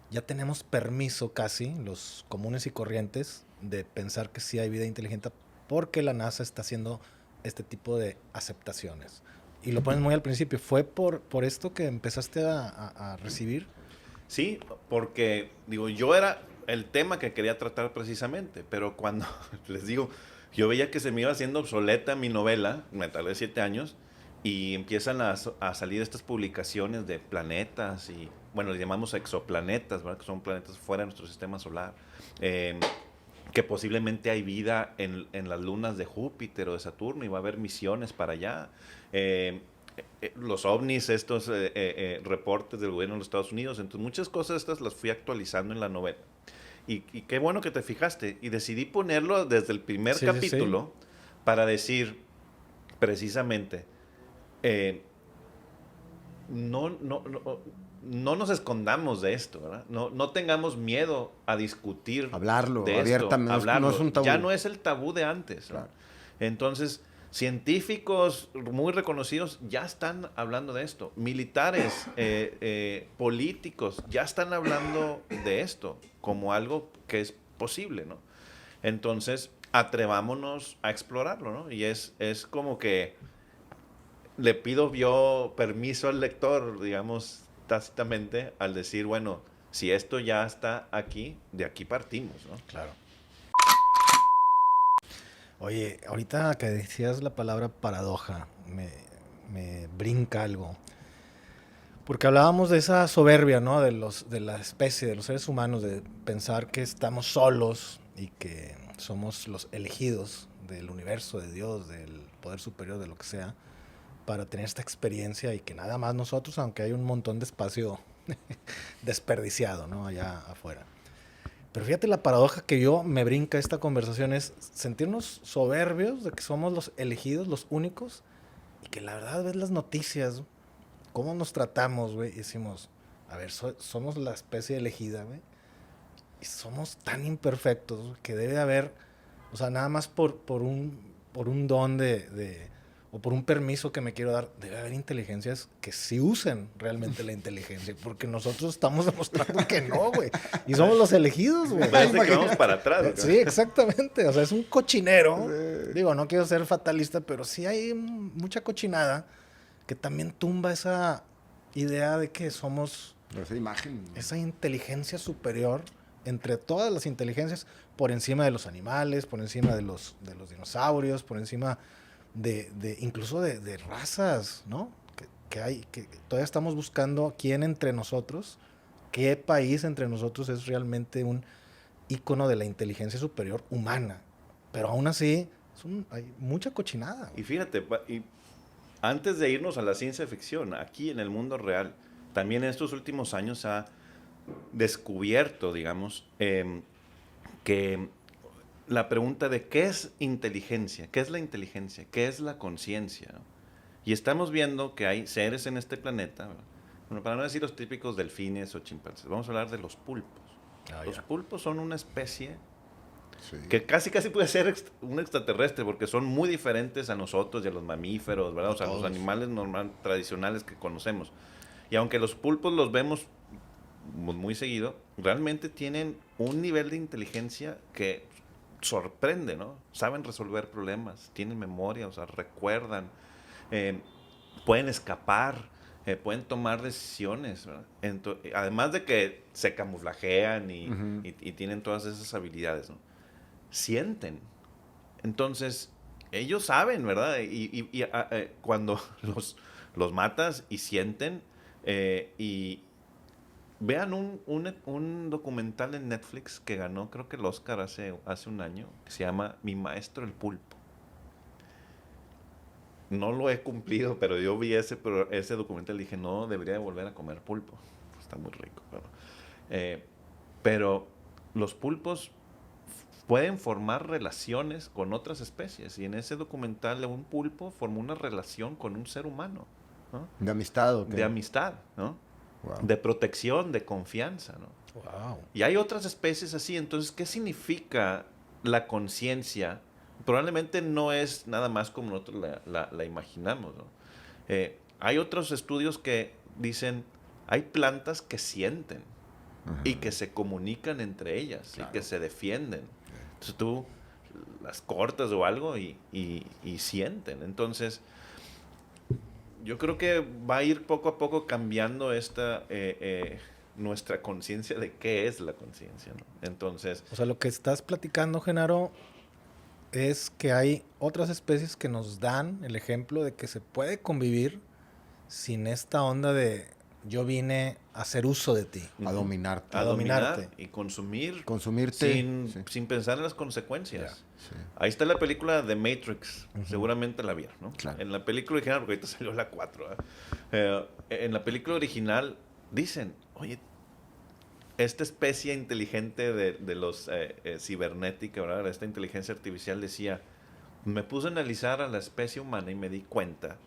ya tenemos permiso casi, los comunes y corrientes, de pensar que sí hay vida inteligente porque la NASA está haciendo este tipo de aceptaciones. Y lo pones muy al principio. ¿Fue por esto que empezaste a recibir? Sí, porque, digo, yo era el tema que quería tratar precisamente, pero cuando, les digo, yo veía que se me iba haciendo obsoleta mi novela, me tardé 7 años, y empiezan a salir estas publicaciones de planetas y, bueno, les llamamos exoplanetas, ¿verdad? Que son planetas fuera de nuestro sistema solar, que posiblemente hay vida en las lunas de Júpiter o de Saturno y va a haber misiones para allá. los ovnis, estos reportes del gobierno de los Estados Unidos. Entonces, muchas cosas estas las fui actualizando en la novela. Y qué bueno que te fijaste. Y decidí ponerlo desde el primer capítulo para decir, precisamente, no nos escondamos de esto, ¿verdad? No tengamos miedo a discutir hablarlo de abiertamente. Esto, hablarlo. No es un tabú. Ya no es el tabú de antes. Claro. Entonces, científicos muy reconocidos ya están hablando de esto. Militares, políticos, ya están hablando de esto como algo que es posible, ¿no? Entonces, atrevámonos a explorarlo, ¿no? Y es como que le pido yo permiso al lector, digamos, tácitamente, al decir, bueno, si esto ya está aquí, de aquí partimos, ¿no? Claro. Oye, ahorita que decías la palabra paradoja, me brinca algo. Porque hablábamos de esa soberbia, ¿no? De la especie, de los seres humanos, de pensar que estamos solos y que somos los elegidos del universo, de Dios, del poder superior, de lo que sea, para tener esta experiencia y que nada más nosotros, aunque hay un montón de espacio desperdiciado, ¿no? Allá afuera. Pero fíjate la paradoja que yo me brinca esta conversación es sentirnos soberbios de que somos los elegidos, los únicos, y que la verdad ves las noticias, cómo nos tratamos, güey, y decimos, a ver, somos la especie elegida, güey, y somos tan imperfectos, güey, que debe haber, o sea, nada más por un don o por un permiso que me quiero dar, debe haber inteligencias que sí usen realmente la inteligencia, porque nosotros estamos demostrando que no, güey. Y somos los elegidos, güey. Parece que vamos para atrás, ¿no? Sí, exactamente. O sea, es un cochinero. Sí. Digo, no quiero ser fatalista, pero sí hay mucha cochinada que también tumba esa idea de que somos esa imagen, esa inteligencia superior entre todas las inteligencias, por encima de los animales, por encima de los dinosaurios, por encima incluso de razas, ¿no? Que todavía estamos buscando quién entre nosotros, qué país entre nosotros es realmente un ícono de la inteligencia superior humana. Pero aún así, hay mucha cochinada. Y fíjate, antes de irnos a la ciencia ficción, aquí en el mundo real, también en estos últimos años se ha descubierto, digamos, que la pregunta de qué es inteligencia, qué es la inteligencia, qué es la conciencia, ¿no? Y estamos viendo que hay seres en este planeta, ¿verdad? Bueno, para no decir los típicos delfines o chimpancés, vamos a hablar de los pulpos. Los pulpos son una especie que casi puede ser un extraterrestre, porque son muy diferentes a nosotros y a los mamíferos, ¿verdad? O sea, los animales tradicionales que conocemos. Y aunque los pulpos los vemos muy seguido, realmente tienen un nivel de inteligencia que sorprende, ¿no? Saben resolver problemas, tienen memoria, o sea, recuerdan, pueden escapar, pueden tomar decisiones, ¿verdad? Además de que se camuflajean y tienen todas esas habilidades, ¿no? Sienten. Entonces, ellos saben, ¿verdad? Y cuando los matas y sienten, y vean un documental en Netflix que ganó, creo que el Oscar hace un año, que se llama Mi Maestro el Pulpo. No lo he cumplido, pero yo vi ese documental y dije, no, debería de volver a comer pulpo. Está muy rico. Pero los pulpos pueden formar relaciones con otras especies. Y en ese documental un pulpo formó una relación con un ser humano, ¿no? ¿De amistad o qué? De amistad, ¿no? Wow. De protección, de confianza, ¿no? Wow. Y hay otras especies así. Entonces, ¿qué significa la conciencia? Probablemente no es nada más como nosotros la imaginamos, ¿no? Hay otros estudios que dicen, hay plantas que sienten y que se comunican entre ellas, claro, y que se defienden. Entonces tú las cortas o algo y sienten. Entonces, yo creo que va a ir poco a poco cambiando nuestra conciencia de qué es la conciencia, ¿no? Entonces, o sea, lo que estás platicando, Genaro, es que hay otras especies que nos dan el ejemplo de que se puede convivir sin esta onda de yo vine a hacer uso de ti. A dominarte. A dominarte. dominar y consumir Consumirte. Sí. sin pensar en las consecuencias. Sí. Ahí está la película de Matrix. Seguramente la vieron, ¿no? Claro. En la película original, porque ahorita salió la 4. En la película original dicen, oye, esta especie inteligente de los cibernética, ¿verdad? Esta inteligencia artificial decía, me puse a analizar a la especie humana y me di cuenta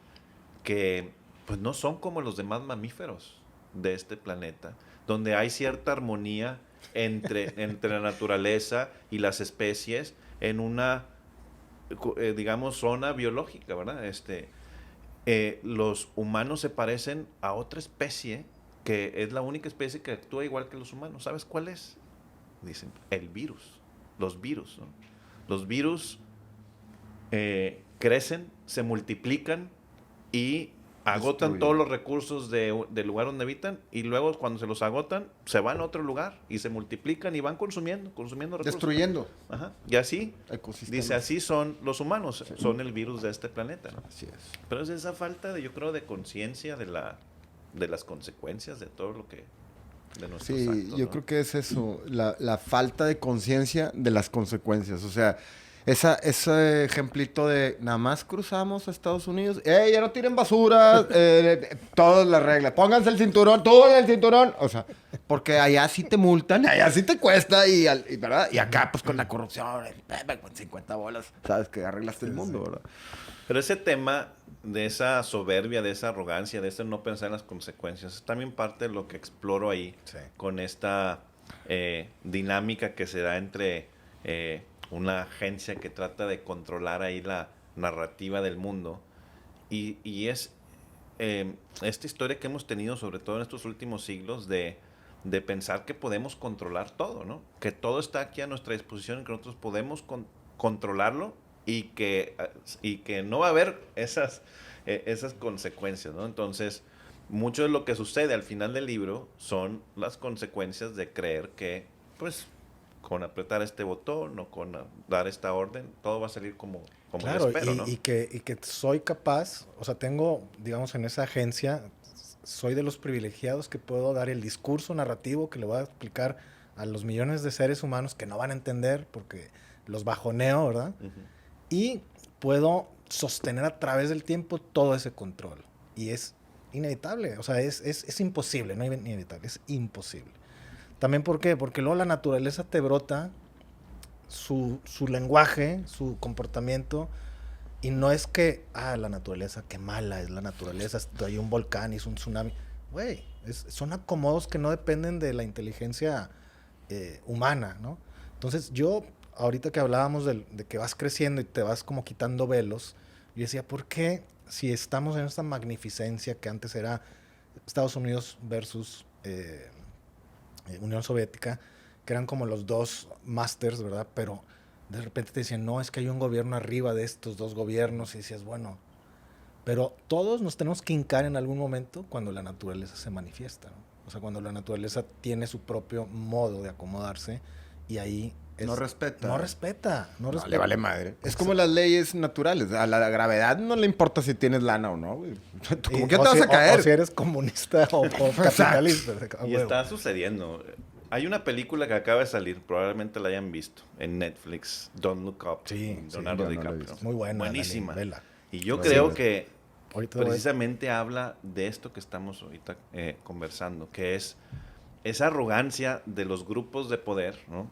que pues no son como los demás mamíferos de este planeta, donde hay cierta armonía entre la naturaleza y las especies en una, digamos, zona biológica, ¿verdad? Los humanos se parecen a otra especie que es la única especie que actúa igual que los humanos. ¿Sabes cuál es? Dicen, el virus. Los virus, ¿no? Los virus crecen, se multiplican y agotan todos los recursos del lugar donde habitan, y luego cuando se los agotan, se van a otro lugar y se multiplican y van consumiendo recursos. Destruyendo. Ajá. Y así, Ecosistemas. dice, así son los humanos, son el virus de este planeta, ¿no? Así es. Pero es esa falta yo creo, de conciencia de las consecuencias de todo lo que, de nuestros Sí, actos, yo ¿no? creo que es eso, la falta de conciencia de las consecuencias. O sea, ese ejemplito de nada más cruzamos a Estados Unidos, ya no tiren basura, todas las reglas, pónganse el cinturón, tú el cinturón. O sea, porque allá sí te multan, allá sí te cuesta, ¿verdad? Y acá, pues con la corrupción, con 50 bolas, sabes que arreglaste el mundo, ¿verdad? Pero ese tema de esa soberbia, de esa arrogancia, de ese no pensar en las consecuencias, es también parte de lo que exploro ahí, Sí. con esta dinámica que se da entre una agencia que trata de controlar ahí la narrativa del mundo, y es esta historia que hemos tenido, sobre todo en estos últimos siglos, de pensar que podemos controlar todo, ¿no? Que todo está aquí a nuestra disposición y que nosotros podemos controlarlo, y que no va a haber esas consecuencias, ¿no? Entonces, mucho de lo que sucede al final del libro son las consecuencias de creer que, pues, con apretar este botón o con dar esta orden, todo va a salir como Claro, yo espero, ¿no? y que soy capaz, o sea, tengo, digamos, en esa agencia, soy de los privilegiados que puedo dar el discurso narrativo que le voy a explicar a los millones de seres humanos que no van a entender porque los bajoneo, ¿verdad? Ujú. Y puedo sostener a través del tiempo todo ese control. Y es inevitable, o sea, es imposible, no inevitable, es imposible. También, ¿por qué? Porque luego la naturaleza te brota su lenguaje, su comportamiento, y no es que, la naturaleza, qué mala es la naturaleza, hay un volcán, hizo un tsunami. Güey, son acomodos que no dependen de la inteligencia humana, ¿no? Entonces yo, ahorita que hablábamos de que vas creciendo y te vas como quitando velos, yo decía, ¿por qué si estamos en esta magnificencia que antes era Estados Unidos versus Unión Soviética, que eran como los dos masters, ¿verdad? Pero de repente te decían, no, es que hay un gobierno arriba de estos dos gobiernos, y decías, bueno, pero todos nos tenemos que hincar en algún momento cuando la naturaleza se manifiesta, ¿no? O sea, cuando la naturaleza tiene su propio modo de acomodarse, y ahí No respeta. No respeta. Le vale madre. Es como las leyes naturales. A la gravedad no le importa si tienes lana o no, güey. ¿Cómo que te vas a caer? O si eres comunista o capitalista. Y está sucediendo. Hay una película que acaba de salir, probablemente la hayan visto, en Netflix, Don't Look Up, Sí, Leonardo yo no la he DiCaprio. visto. Muy buena. Buenísima. Dani, vela. Y yo Sí, creo pues. que Ahorita voy. precisamente habla de esto que estamos ahorita conversando, que es esa arrogancia de los grupos de poder, ¿no?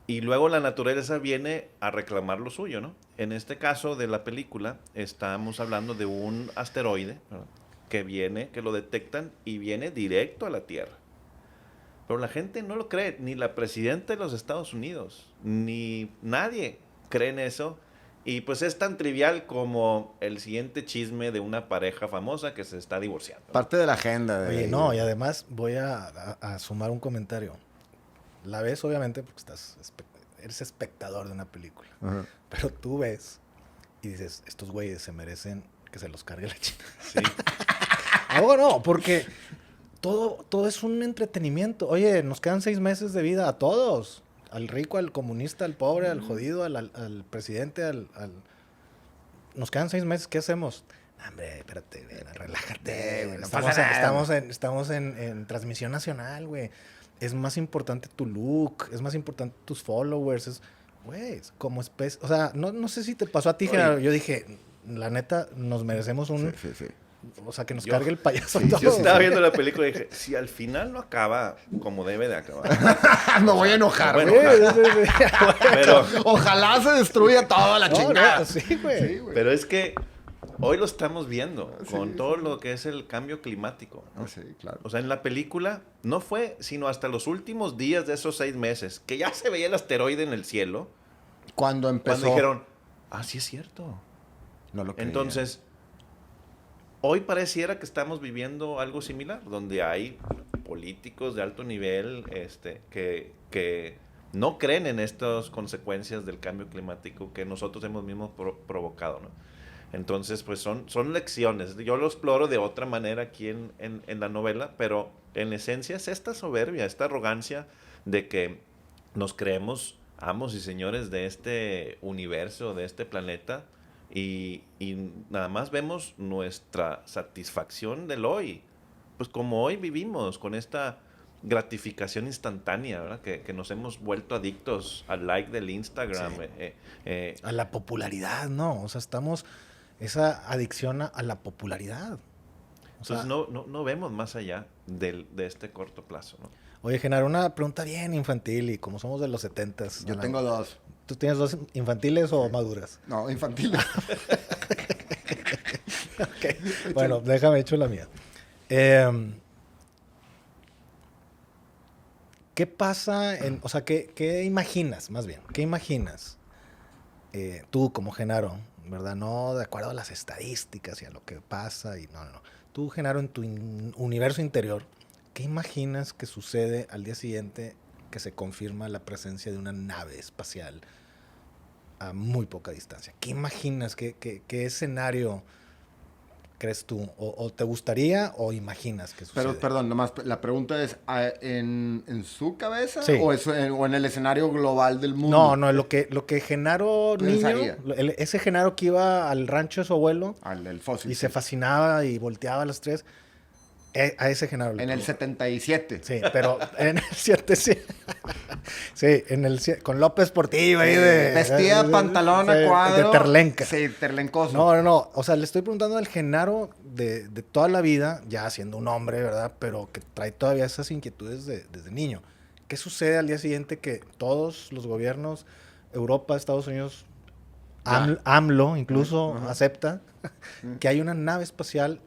Y luego la naturaleza viene a reclamar lo suyo, ¿no? En este caso de la película, estamos hablando de un asteroide, ¿no?, que lo detectan y viene directo a la Tierra. Pero la gente no lo cree, ni la presidenta de los Estados Unidos, ni nadie cree en eso. Y pues es tan trivial como el siguiente chisme de una pareja famosa que se está divorciando, ¿no? Parte de la agenda. Oye, no, y además voy a sumar un comentario. La ves, obviamente, porque eres espectador de una película. Ajá. Pero tú ves y dices, estos güeyes se merecen que se los cargue la China. Sí. No, porque todo es un entretenimiento. Oye, nos quedan 6 meses de vida a todos. Al rico, al comunista, al pobre, al jodido, al presidente, nos quedan 6 meses, ¿qué hacemos? Hombre, espérate, güey, relájate, güey. No Estamos, pasa nada. estamos en transmisión nacional, güey. Es más importante tu look, es más importante tus followers. Güey, como especie. O sea, no sé si te pasó a ti, Oye. Genaro. Yo dije, la neta, nos merecemos un. Sí. O sea, que nos Yo- cargue el payaso Sí, todo. Yo estaba viendo la película y dije, si al final no acaba como debe de acabar. Me voy a enojar, Bueno, güey. Sí. Pero, Ojalá se destruya toda la No, chingada. no, sí, güey. Sí, güey. pero es que hoy lo estamos viendo con Sí, todo sí. lo que es el cambio climático, ¿no? Sí, claro. O sea, en la película no fue sino hasta los últimos días de esos 6 meses que ya se veía el asteroide en el cielo, Cuando empezó... cuando dijeron, sí es cierto. No lo creía. Entonces, hoy pareciera que estamos viviendo algo similar, donde hay políticos de alto nivel que no creen en estas consecuencias del cambio climático que nosotros hemos mismos provocado, ¿no? Entonces, pues son lecciones. Yo lo exploro de otra manera aquí en la novela, pero en esencia es esta soberbia, esta arrogancia de que nos creemos amos y señores de este universo, de este planeta, y nada más vemos nuestra satisfacción del hoy. Pues como hoy vivimos, con esta gratificación instantánea, ¿verdad? Que nos hemos vuelto adictos al like del Instagram. Sí. A la popularidad, ¿no? O sea, estamos... Esa adicción a la popularidad. O sea, Entonces no vemos más allá de este corto plazo, ¿no? oye, Genaro, una pregunta bien infantil y como somos de los 70s. Yo tengo 2. ¿Tú tienes 2 infantiles o maduras? No, infantiles. Ok. Bueno, déjame hecho la mía. ¿Qué pasa o sea, qué imaginas, más bien? ¿Qué imaginas tú como Genaro, verdad? No de acuerdo a las estadísticas y a lo que pasa y no. Tú, Genaro, en tu universo interior, ¿qué imaginas que sucede al día siguiente que se confirma la presencia de una nave espacial a muy poca distancia? ¿Qué imaginas? ¿Qué escenario crees tú? ¿O te gustaría o imaginas que sucede? Pero, perdón, nomás, la pregunta es, ¿en su cabeza Sí. o en el escenario global del mundo? No, lo que Genaro Pensaría. niño, ese Genaro que iba al rancho de su abuelo El fósil. y se fascinaba y volteaba a las 3, a ese Genaro. En el 77. Sí, pero en el 7 sí. Sí, con López Portillo ahí Vestía pantalón a cuadro. de terlenca. Sí, terlencoso. No. O sea, le estoy preguntando al Genaro de toda la vida, ya siendo un hombre, ¿verdad? Pero que trae todavía esas inquietudes desde niño. ¿Qué sucede al día siguiente que todos los gobiernos, Europa, Estados Unidos, AMLO incluso acepta que hay una nave espacial,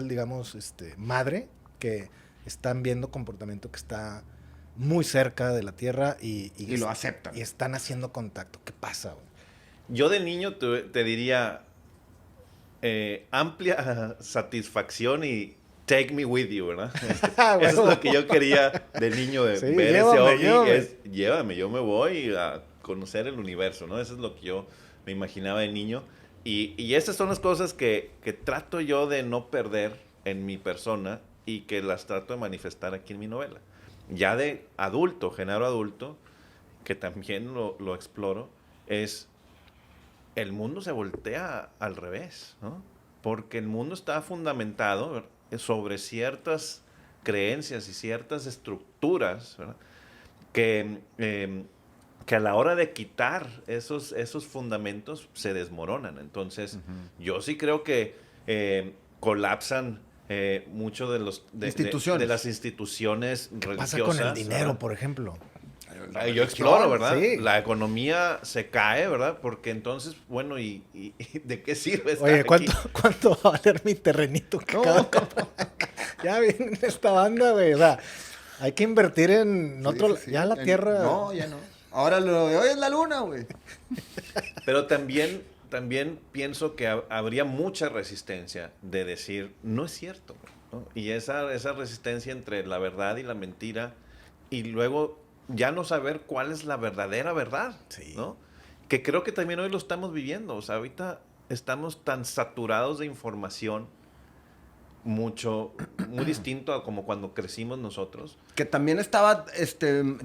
digamos, madre, que están viendo comportamiento que está muy cerca de la Tierra y lo aceptan. Y están haciendo contacto. ¿Qué pasa, güey? Yo de niño te diría amplia satisfacción y take me with you, ¿verdad? Eso es lo que yo quería de niño, de Sí, ver llévame, ese ovni, llévame, yo me voy a conocer el universo, ¿no? Eso es lo que yo me imaginaba de niño. Y esas son las cosas que trato yo de no perder en mi persona y que las trato de manifestar aquí en mi novela. Ya de adulto, Genaro adulto, que también lo exploro, es el mundo se voltea al revés, ¿no? Porque el mundo está fundamentado sobre ciertas creencias y ciertas estructuras, ¿verdad? Que a la hora de quitar esos fundamentos se desmoronan. Entonces, yo sí creo que colapsan mucho de las instituciones ¿Qué religiosas. pasa con el dinero, ¿verdad? por ejemplo? Yo exploro, ¿verdad? Sí. La economía se cae, ¿verdad? Porque entonces, bueno, ¿y de qué sirve estar Oye, aquí? ¿cuánto va a valer mi terrenito que acabo de comprar? Ya viene esta banda, güey. O sea, hay que invertir en otro... Sí. Ya la Tierra... No, ya no. Ahora lo de hoy es la luna, güey. Pero también pienso que habría mucha resistencia de decir, no es cierto, ¿no? Y esa resistencia entre la verdad y la mentira, y luego ya no saber cuál es la verdadera verdad, Sí. ¿no? Que creo que también hoy lo estamos viviendo. O sea, ahorita estamos tan saturados de información muy distinto a como cuando crecimos nosotros. Que también estaba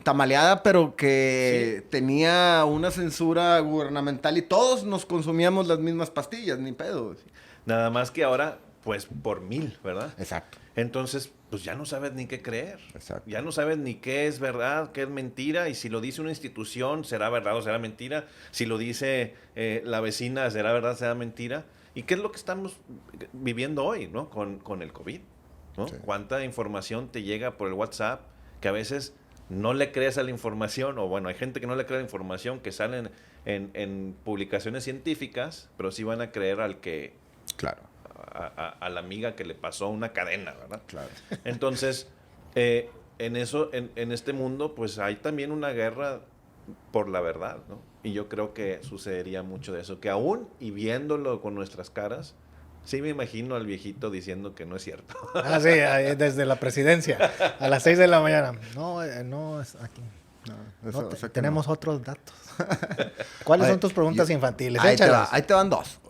tamaleada, pero que tenía una censura gubernamental y todos nos consumíamos las mismas pastillas, ni pedo. Nada más que ahora, pues por 1000, ¿verdad? Exacto. Entonces, pues ya no sabes ni qué creer. Exacto. Ya no sabes ni qué es verdad, qué es mentira. Y si lo dice una institución, será verdad o será mentira. Si lo dice la vecina, será verdad, será mentira. ¿Y qué es lo que estamos viviendo hoy, ¿no? Con el COVID, ¿no? Sí. ¿Cuánta información te llega por el WhatsApp que a veces no le crees a la información? O bueno, hay gente que no le cree a la información que sale en publicaciones científicas, pero sí van a creer al que... Claro. A la amiga que le pasó una cadena, ¿verdad? Claro. Entonces, en este mundo, pues hay también una guerra por la verdad, ¿no? Y yo creo que sucedería mucho de eso, que aún y viéndolo con nuestras caras, sí me imagino al viejito diciendo que no es cierto. Ah, sí, desde la presidencia, a las 6 de la mañana. No, no es aquí. No, No, o sea que tenemos no. otros datos. ¿Cuáles son tus preguntas infantiles? Ahí Échalas. te van dos.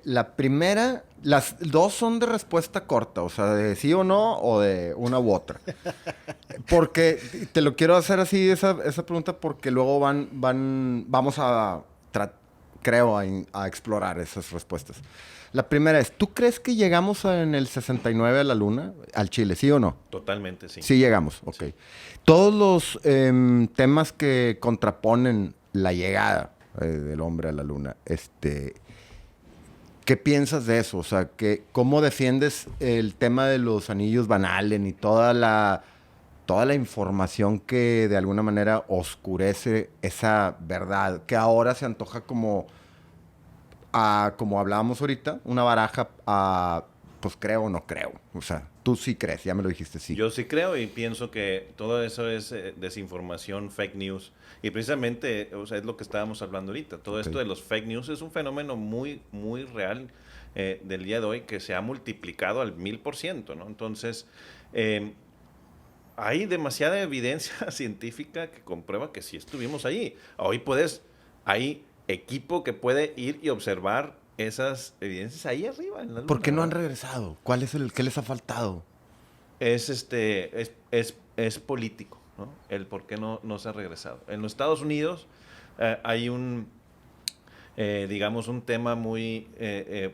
La primera, las dos son de respuesta corta, o sea, de sí o no, o de una u otra. Porque te lo quiero hacer así, esa pregunta, porque luego vamos a, creo, a explorar esas respuestas. La primera es, ¿tú crees que llegamos en el 69 a la Luna, al Chile, sí o no? Totalmente, sí. Sí llegamos, ok. Sí. Todos los temas que contraponen la llegada del hombre a la Luna, ¿qué piensas de eso? O sea, ¿cómo defiendes el tema de los anillos Van Allen y toda la información que de alguna manera oscurece esa verdad, que ahora se antoja como hablábamos ahorita, una baraja pues creo o no creo? O sea, tú sí crees, ya me lo dijiste, sí. Yo sí creo y pienso que todo eso es desinformación, fake news. Y precisamente, o sea, es lo que estábamos hablando ahorita. Todo esto de los fake news es un fenómeno muy, muy real del día de hoy que se ha multiplicado al 1000%, ¿no? Entonces, hay demasiada evidencia científica que comprueba que sí estuvimos ahí. Hay equipo que puede ir y observar esas evidencias ahí arriba en la Luna. ¿Por qué no han ¿verdad? regresado? ¿Qué les ha faltado? Es político, ¿no? El por qué no se ha regresado. En los Estados Unidos hay digamos, un tema muy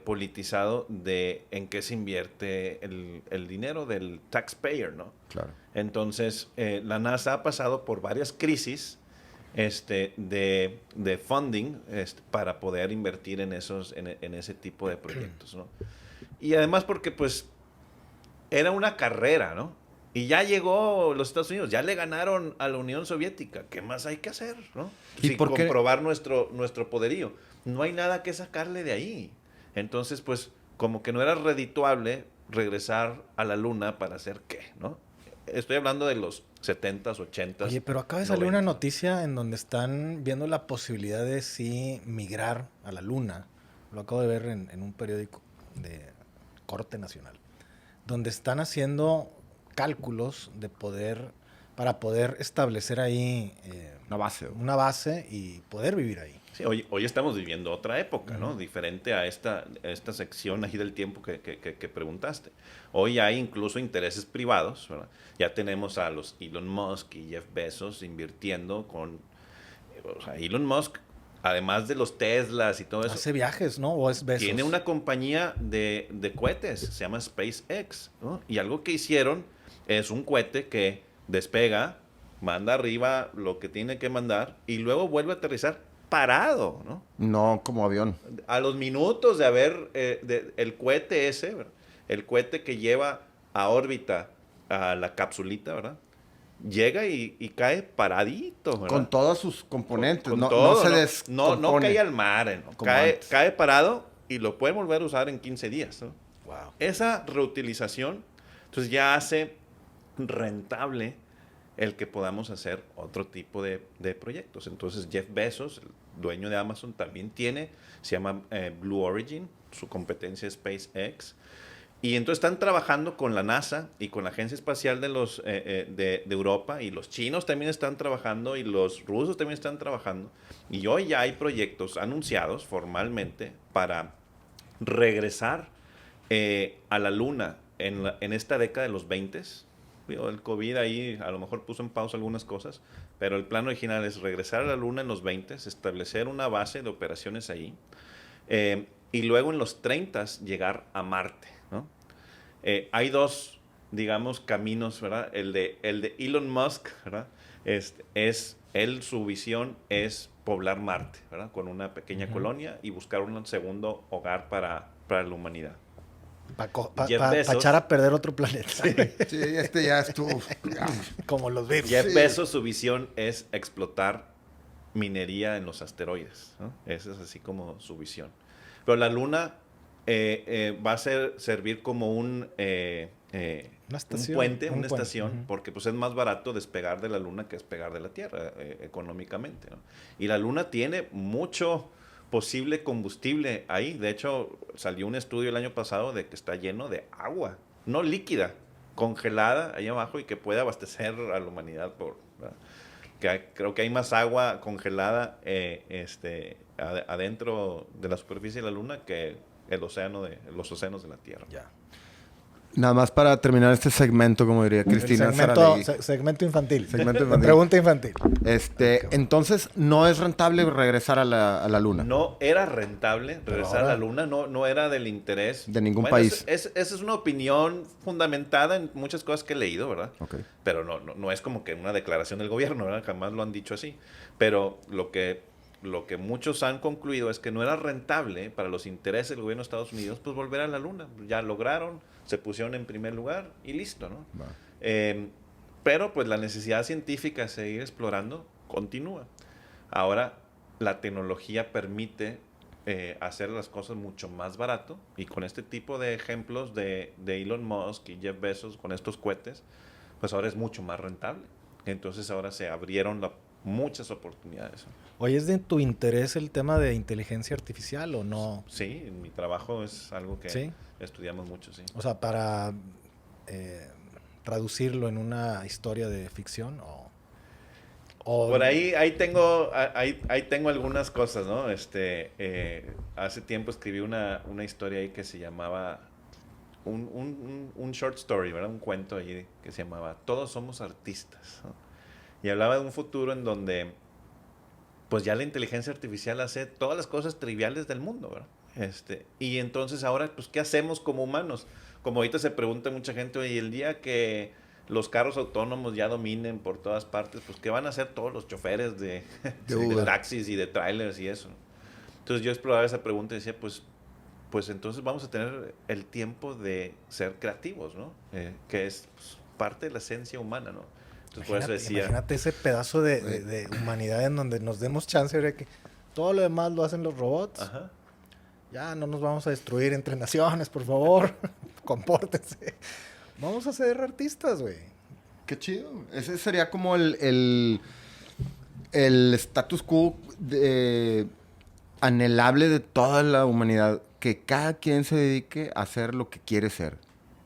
politizado de en qué se invierte el dinero del taxpayer, ¿no? Claro. Entonces, la NASA ha pasado por varias crisis de funding para poder invertir en ese tipo de proyectos, ¿no? Y además porque, pues, era una carrera, ¿no? Y ya llegó los Estados Unidos, ya le ganaron a la Unión Soviética. ¿Qué más hay que hacer, no? ¿Y Sin por qué? comprobar nuestro poderío. No hay nada que sacarle de ahí. Entonces, pues, como que no era redituable regresar a la Luna para hacer qué, ¿no? Estoy hablando de los 70s, 80s. Oye, pero acaba de salir una 90s. noticia en donde están viendo la posibilidad de sí migrar a la Luna. Lo acabo de ver en un periódico de corte nacional. Donde están haciendo cálculos para poder establecer ahí Una base. y poder vivir ahí. Sí, hoy estamos viviendo otra época, ¿no? Diferente a esta sección ahí del tiempo que preguntaste. Hoy hay incluso intereses privados, ¿verdad? Ya tenemos a los Elon Musk y Jeff Bezos invirtiendo o sea, Elon Musk, además de los Teslas y todo eso, Hace viajes, ¿no? ¿O es Bezos? tiene una compañía de cohetes, se llama SpaceX, ¿no? Y algo que hicieron es un cohete que despega, manda arriba lo que tiene que mandar y luego vuelve a aterrizar parado, ¿no? No como avión. A los minutos de haber el cohete ese, ¿verdad? El cohete que lleva a órbita a la capsulita, ¿verdad? Llega y cae paradito, ¿verdad? Con todos sus componentes. Con no, todo, no se ¿no? descompone. No cae al mar, ¿no? Como antes. Cae parado y lo pueden volver a usar en 15 días, ¿no? Wow. Esa reutilización, entonces ya hace rentable el que podamos hacer otro tipo de proyectos. Entonces Jeff Bezos, el dueño de Amazon, también se llama Blue Origin, su competencia es SpaceX. Y entonces están trabajando con la NASA y con la Agencia Espacial de Europa, y los chinos también están trabajando y los rusos también están trabajando. Y hoy ya hay proyectos anunciados formalmente para regresar a la Luna en esta década de los 20, el COVID ahí a lo mejor puso en pausa algunas cosas, pero el plan original es regresar a la Luna en los 20, establecer una base de operaciones ahí, y luego en los 30 llegar a Marte, ¿no? Hay dos, digamos, caminos, ¿verdad? El de Elon Musk, ¿verdad? Su visión es poblar Marte, ¿verdad? Con una pequeña colonia y buscar un segundo hogar para la humanidad. Para echar a perder otro planeta. Sí, ya estuvo. Como los virus. Jeff Bezos, su visión es explotar minería en los asteroides, ¿no? Esa es así como su visión. Pero la Luna va a servir como un puente, una estación, porque pues es más barato despegar de la Luna que despegar de la Tierra económicamente, ¿no? Y la Luna tiene mucho posible combustible ahí. De hecho, salió un estudio el año pasado de que está lleno de agua, no líquida, congelada ahí abajo y que puede abastecer a la humanidad creo que hay más agua congelada adentro de la superficie de la Luna que los océanos de la Tierra. Ya. Nada más para terminar este segmento, como diría Cristina Saralegui. Segmento infantil. Segmento infantil. Pregunta infantil. Entonces, ¿no es rentable regresar a la Luna? No era rentable regresar a la Luna, no era del interés de ningún país. Esa es una opinión fundamentada en muchas cosas que he leído, ¿verdad? Okay. Pero no es como que una declaración del gobierno, ¿verdad? Jamás lo han dicho así. Pero lo que muchos han concluido es que no era rentable para los intereses del gobierno de Estados Unidos pues volver a la Luna. Ya lograron, se pusieron en primer lugar y listo, ¿no? Pero pues la necesidad científica de seguir explorando continúa. Ahora la tecnología permite hacer las cosas mucho más barato, y con este tipo de ejemplos de Elon Musk y Jeff Bezos con estos cohetes, pues ahora es mucho más rentable. Entonces ahora se abrieron muchas oportunidades. Oye, ¿es de tu interés el tema de inteligencia artificial o no? Sí, en mi trabajo es algo que estudiamos mucho, sí. O sea, para traducirlo en una historia de ficción o por ahí tengo algunas cosas, ¿no? Hace tiempo escribí una historia ahí que se llamaba un short story, ¿verdad? Un cuento ahí que se llamaba Todos somos artistas, ¿no? Y hablaba de un futuro en donde pues ya la inteligencia artificial hace todas las cosas triviales del mundo, ¿verdad? Y entonces ahora, pues, ¿qué hacemos como humanos? Como ahorita se pregunta mucha gente, oye, el día que los carros autónomos ya dominen por todas partes, pues, ¿qué van a hacer todos los choferes de taxis y de trailers y eso? Entonces yo exploraba esa pregunta y decía, pues entonces vamos a tener el tiempo de ser creativos, ¿no? Que es pues, parte de la esencia humana, ¿no? Entonces, por eso decía, imagínate ese pedazo de humanidad en donde nos demos chance de que todo lo demás lo hacen los robots. Ajá. Ya no nos vamos a destruir entre naciones, por favor. Compórtense. Vamos a ser artistas, güey. Qué chido. Ese sería como el status quo anhelable de toda la humanidad. Que cada quien se dedique a hacer lo que quiere ser.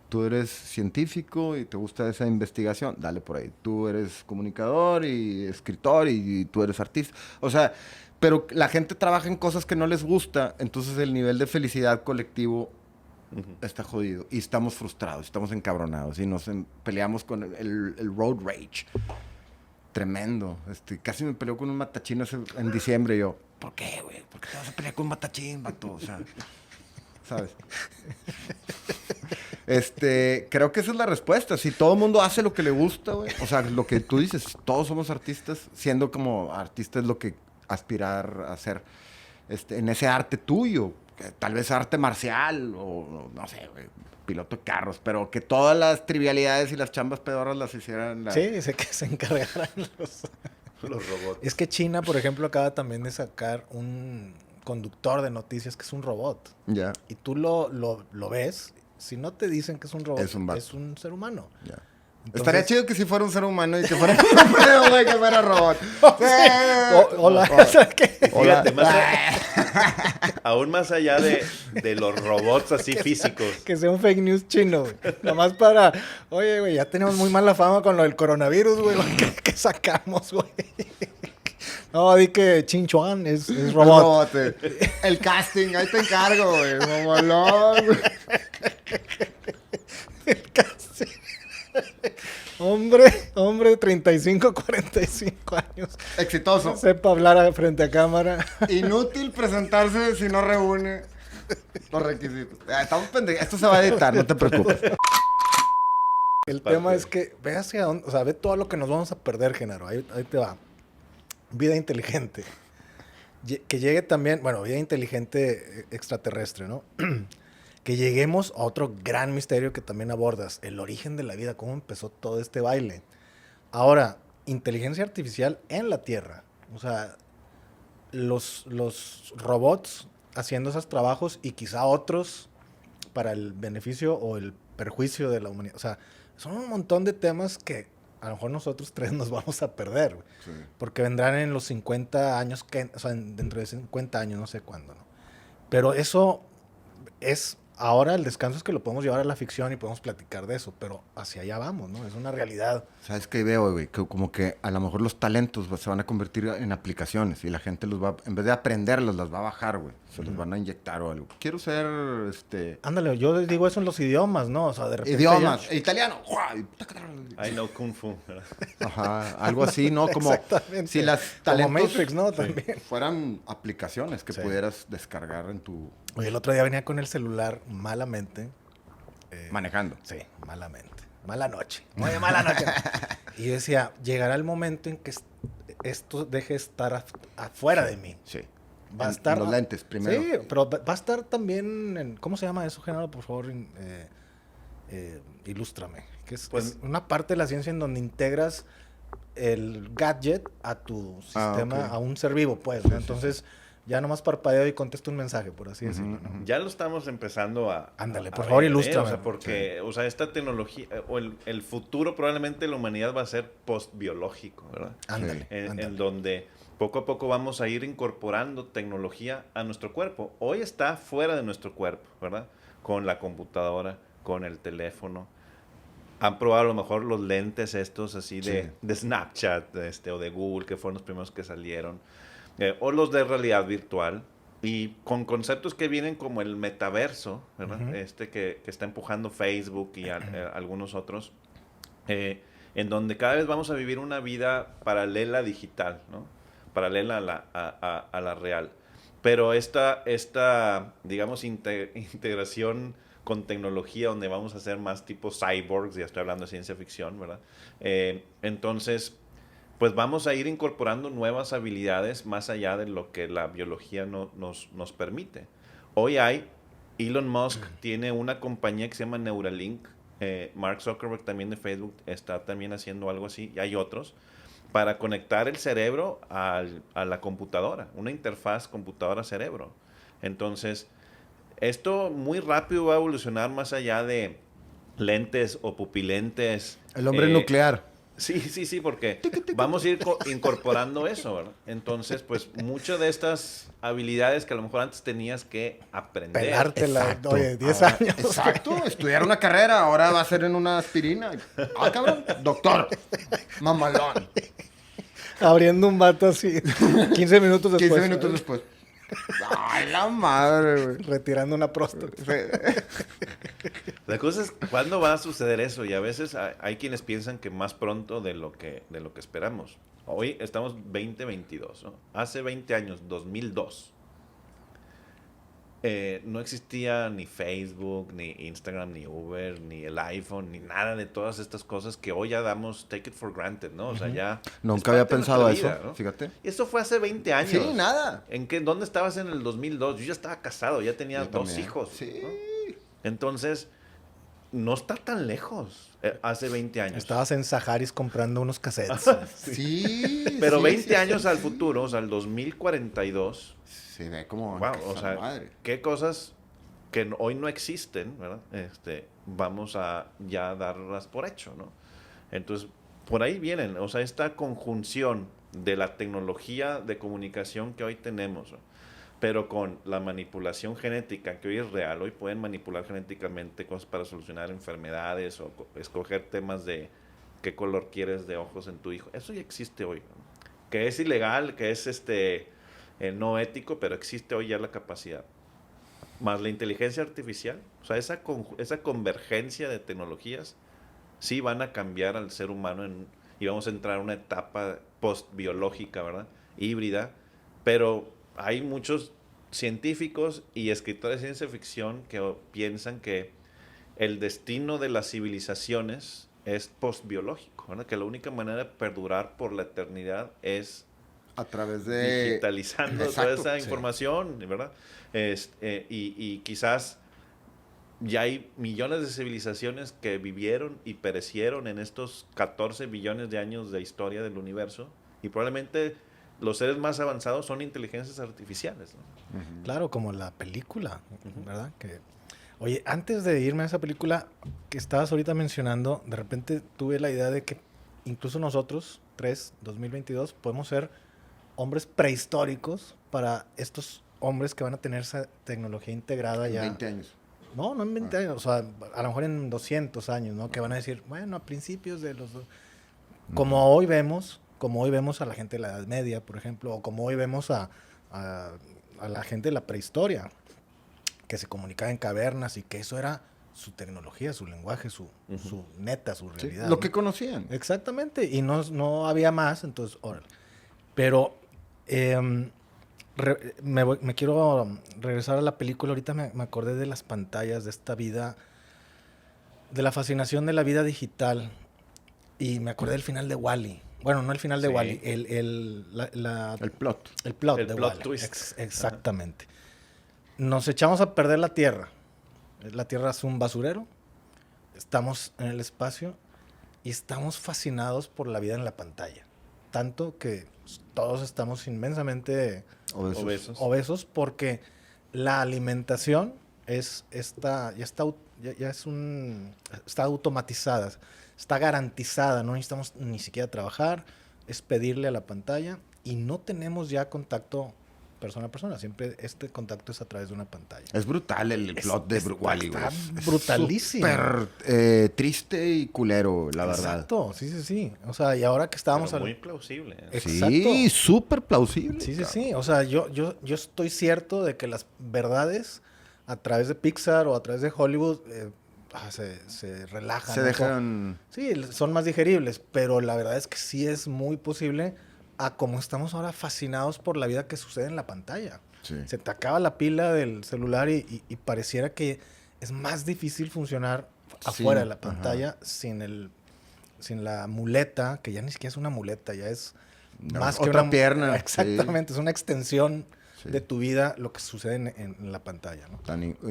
Tú eres científico y te gusta esa investigación, dale por ahí. Tú eres comunicador y escritor y tú eres artista. O sea, pero la gente trabaja en cosas que no les gusta, entonces el nivel de felicidad colectivo está jodido. Y estamos frustrados, estamos encabronados y nos peleamos con el road rage. Tremendo. Casi me peleó con un matachín en diciembre y yo, ¿por qué, güey? ¿Por qué te vas a pelear con un matachín, vato? O sea, ¿sabes? Creo que esa es la respuesta. Si todo el mundo hace lo que le gusta, güey. O sea, lo que tú dices, todos somos artistas, siendo como artistas lo que aspirar a hacer en ese arte tuyo. Tal vez arte marcial o no sé, güey, piloto de carros, pero que todas las trivialidades y las chambas pedorras las hicieran. Sí, sé que se encargaran los robots. Es que China, por ejemplo, acaba también de sacar un conductor de noticias que es un robot. Ya. Y tú lo ves. Si no te dicen que es un robot, es un ser humano. Ya. Entonces, estaría chido que si fuera un ser humano y que fuera un pedo, güey, que fuera robot. Hola. Fíjate, aún más allá de los robots así físicos. Que sea un fake news chino, güey. Nomás para... Oye, güey, ya tenemos muy mala fama con lo del coronavirus, güey. ¿Qué sacamos, güey? No, di que Chin Chuan es robot. El casting, ahí te encargo, güey. Mamolón, güey. hombre de 35, 45 años. Exitoso. Sepa hablar frente a cámara. Inútil presentarse si no reúne los requisitos. Estamos pendejos. Esto se va a editar, no te preocupes. El tema es que ve hacia dónde, o sea, ve todo lo que nos vamos a perder, Genaro. Ahí te va. Vida inteligente. Que llegue también, bueno, vida inteligente extraterrestre, ¿no? Que lleguemos a otro gran misterio que también abordas, el origen de la vida, cómo empezó todo este baile. Ahora, inteligencia artificial en la Tierra. O sea, los robots haciendo esos trabajos y quizá otros para el beneficio o el perjuicio de la humanidad. O sea, son un montón de temas que a lo mejor nosotros tres nos vamos a perder, güey. Sí. Porque vendrán en los 50 años, o sea, dentro de 50 años, no sé cuándo, ¿no? Pero eso es, ahora el descanso es que lo podemos llevar a la ficción y podemos platicar de eso, pero hacia allá vamos, ¿no? Es una realidad. ¿Sabes qué veo, güey? Que como que a lo mejor los talentos se van a convertir en aplicaciones y la gente los va, en vez de aprenderlos, las va a bajar, güey. Se los van a inyectar o algo. Quiero ser, Ándale, yo digo eso en los idiomas, ¿no? O sea, de repente idiomas, ya... italiano. I know Kung Fu. ¿verdad? Ajá, algo así, ¿no? Como Exactamente. si las Como talentos Matrix, ¿no? También. fueran aplicaciones que Sí. pudieras descargar en tu... Oye, el otro día venía con el celular malamente. manejando. Sí, malamente. Mala noche. Muy mala noche. Y yo decía, llegará el momento en que esto deje de estar afuera de mí. Sí. Va a estar... los lentes primero. Sí, pero va a estar también en... ¿Cómo se llama eso, Genaro? Por favor, ilústrame. Que es una parte de la ciencia en donde integras el gadget a tu sistema, ok. a un ser vivo, pues, ¿no? Entonces, ya nomás parpadeo y contesto un mensaje, por así decirlo, ¿no? Ya lo estamos empezando a... Ándale, a por favor, ver, ilústrame. O sea, porque, o sea, esta tecnología, o el futuro probablemente de la humanidad va a ser postbiológico, ¿verdad? Ándale, En donde poco a poco vamos a ir incorporando tecnología a nuestro cuerpo. Hoy está fuera de nuestro cuerpo, ¿verdad? Con la computadora, con el teléfono. Han probado a lo mejor los lentes estos así de Snapchat o de Google, que fueron los primeros que salieron. O los de realidad virtual. Y con conceptos que vienen como el metaverso, ¿verdad? Que está empujando Facebook y algunos otros. En donde cada vez vamos a vivir una vida paralela digital, ¿no? Paralela a la real. Pero esta digamos, integración con tecnología donde vamos a ser más tipo cyborgs, ya estoy hablando de ciencia ficción, ¿verdad? Entonces, pues vamos a ir incorporando nuevas habilidades más allá de lo que la biología nos permite. Hoy Elon Musk tiene una compañía que se llama Neuralink, Mark Zuckerberg también de Facebook está también haciendo algo así, y hay otros, para conectar el cerebro a la computadora, una interfaz computadora-cerebro. Entonces, esto muy rápido va a evolucionar más allá de lentes o pupilentes. El hombre nuclear. Sí, porque vamos a ir incorporando eso, ¿verdad? Entonces, pues, muchas de estas habilidades que a lo mejor antes tenías que aprender. Pelártela, Exacto. oye, 10 años. Exacto, estudiar una carrera, ahora va a ser en una aspirina. Ah, cabrón, doctor, mamalón. Abriendo un vato así, 15 minutos después. 15 minutos después. Ay, la madre, güey. Retirando una próstata. La cosa es, ¿cuándo va a suceder eso? Y a veces hay quienes piensan que más pronto de lo que esperamos. Hoy estamos 2022, ¿no? Hace 20 años, 2002, no existía ni Facebook, ni Instagram, ni Uber, ni el iPhone, ni nada de todas estas cosas que hoy ya damos, take it for granted, ¿no? O sea, ya... Nunca había parte de pensado nuestra eso, vida, ¿no? fíjate. Y eso fue hace 20 años. Sí, nada. ¿Dónde estabas en el 2002? Yo ya estaba casado, ya tenía Yo 2 también. hijos. Sí. ¿no? Entonces, no está tan lejos hace 20 años. Estabas en Saharis comprando unos cassettes. Sí. Pero sí, 20 sí, años sí, al sí. futuro, o sea, el 2042, Se ve como... wow, o esa sea, madre. qué cosas que hoy no existen, ¿verdad? Vamos a ya darlas por hecho, ¿no? Entonces, por ahí vienen, o sea, esta conjunción de la tecnología de comunicación que hoy tenemos, ¿no? Pero con la manipulación genética, que hoy es real, hoy pueden manipular genéticamente cosas para solucionar enfermedades o escoger temas de qué color quieres de ojos en tu hijo. Eso ya existe hoy, ¿no? Que es ilegal, que es no ético, pero existe hoy ya la capacidad. Más la inteligencia artificial, o sea, esa convergencia de tecnologías sí van a cambiar al ser humano y vamos a entrar a una etapa post-biológica, ¿verdad? Híbrida, pero hay muchos científicos y escritores de ciencia ficción que piensan que el destino de las civilizaciones es postbiológico, ¿verdad? Que la única manera de perdurar por la eternidad es A través de... digitalizando Exacto, toda esa sí. información, ¿verdad? Y quizás ya hay millones de civilizaciones que vivieron y perecieron en estos 14 billones de años de historia del universo y probablemente los seres más avanzados son inteligencias artificiales, ¿no? Claro, como la película, ¿verdad? Oye, antes de irme a esa película que estabas ahorita mencionando, de repente tuve la idea de que incluso nosotros, 2022, podemos ser hombres prehistóricos para estos hombres que van a tener esa tecnología integrada En ya. 20 años. No, no en 20 años, o sea, a lo mejor en 200 años, ¿no? Que van a decir, bueno, a principios de los... Como hoy vemos a la gente de la Edad Media, por ejemplo, o como hoy vemos a la gente de la prehistoria, que se comunicaba en cavernas y que eso era su tecnología, su lenguaje, su neta, su Sí, realidad. lo ¿no? que conocían. Exactamente, y no había más, entonces, órale. Pero me quiero regresar a la película. Ahorita me acordé de las pantallas, de esta vida, de la fascinación de la vida digital. Y me acordé del final de Wall-E. Bueno, no el final de Sí. Wall-E, El plot. el plot El de plot Wall-E. twist. Exactamente. Nos echamos a perder la Tierra. La Tierra es un basurero. Estamos en el espacio y estamos fascinados por la vida en la pantalla. Tanto que todos estamos inmensamente obesos porque la alimentación está automatizada, está garantizada, no necesitamos ni siquiera trabajar, es pedirle a la pantalla y no tenemos ya contacto persona a persona, siempre este contacto es a través de una pantalla. Es brutal el plot de Wall-E, güey. Está brutalísimo. Súper triste y culero, la verdad. Exacto, sí. O sea, y ahora que estábamos... Pero muy plausible. Exacto. Sí, súper plausible. Sí. O sea, yo estoy cierto de que las verdades a través de Pixar o a través de Hollywood se relajan. Se ¿no? dejan... Sí, son más digeribles, pero la verdad es que sí es muy posible a como estamos ahora fascinados por la vida que sucede en la pantalla. Sí. Se te acaba la pila del celular y pareciera que es más difícil funcionar afuera de la pantalla sin la muleta, que ya ni siquiera es una muleta, ya es más que otra una pierna. Exactamente, Sí. es una extensión Sí. de tu vida lo que sucede en la pantalla, ¿no?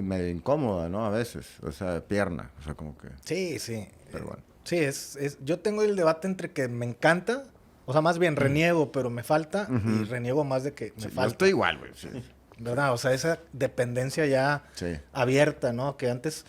Medio incómoda, ¿no? A veces. O sea, pierna. O sea, como que... Sí. Pero bueno. Sí, yo tengo el debate entre que me encanta, o sea, más bien reniego, pero me falta, y reniego más de que me Sí, falta. yo estoy igual, güey. Sí. ¿Verdad? O sea, esa dependencia ya abierta, ¿no? Que antes,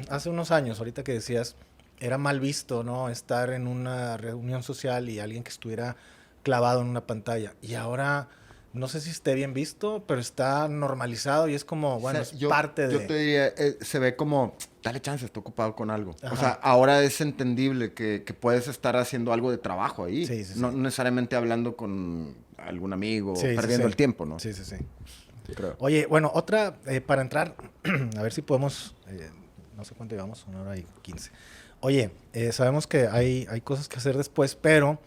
hace unos años, ahorita que decías, era mal visto, ¿no? Estar en una reunión social y alguien que estuviera clavado en una pantalla. Y ahora, no sé si esté bien visto, pero está normalizado y es como, bueno, O sea, es parte de... Yo te diría, se ve como, dale chance, estoy ocupado con algo. Ajá. O sea, ahora es entendible que puedes estar haciendo algo de trabajo ahí. Sí. No necesariamente hablando con algún amigo, Sí, perdiendo el tiempo, ¿no? Sí. Creo. Oye, bueno, otra, para entrar, a ver si podemos, no sé cuánto llevamos, 1:15. Oye, sabemos que hay cosas que hacer después, pero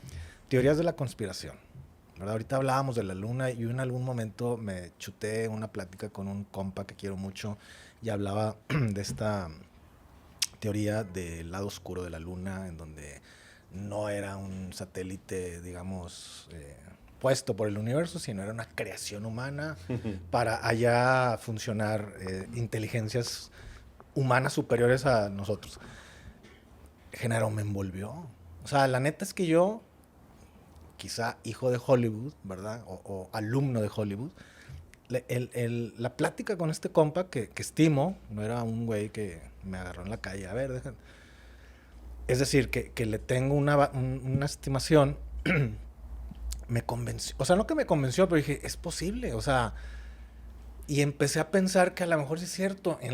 teorías de la conspiración, ¿verdad? Ahorita hablábamos de la luna y yo en algún momento me chuté una plática con un compa que quiero mucho y hablaba de esta teoría del lado oscuro de la luna, en donde no era un satélite, digamos, puesto por el universo, sino era una creación humana para allá funcionar inteligencias humanas superiores a nosotros. Genaro, me envolvió. O sea, la neta es que yo, quizá hijo de Hollywood, ¿verdad? O alumno de Hollywood, la plática con este compa que estimo, no era un güey que me agarró en la calle, a ver, deja. Es decir, que le tengo una estimación, me convenció, o sea, no que me convenció, pero dije, es posible, o sea, y empecé a pensar que a lo mejor sí es cierto, en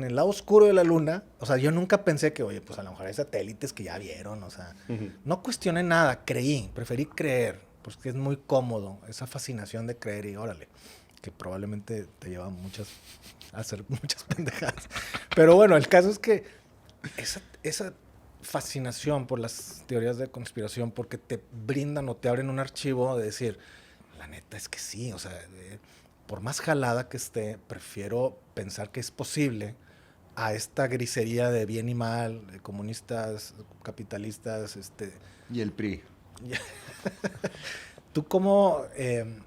el lado oscuro de la luna, o sea, yo nunca pensé que, oye, pues a lo mejor hay satélites que ya vieron, o sea, no cuestioné nada, preferí creer, porque es muy cómodo, esa fascinación de creer y órale, que probablemente te lleva a hacer muchas pendejadas. Pero bueno, el caso es que esa fascinación por las teorías de conspiración porque te brindan o te abren un archivo de decir, la neta es que sí, o sea, por más jalada que esté, prefiero pensar que es posible a esta grisería de bien y mal, de comunistas, capitalistas, Y el PRI. ¿Tú cómo,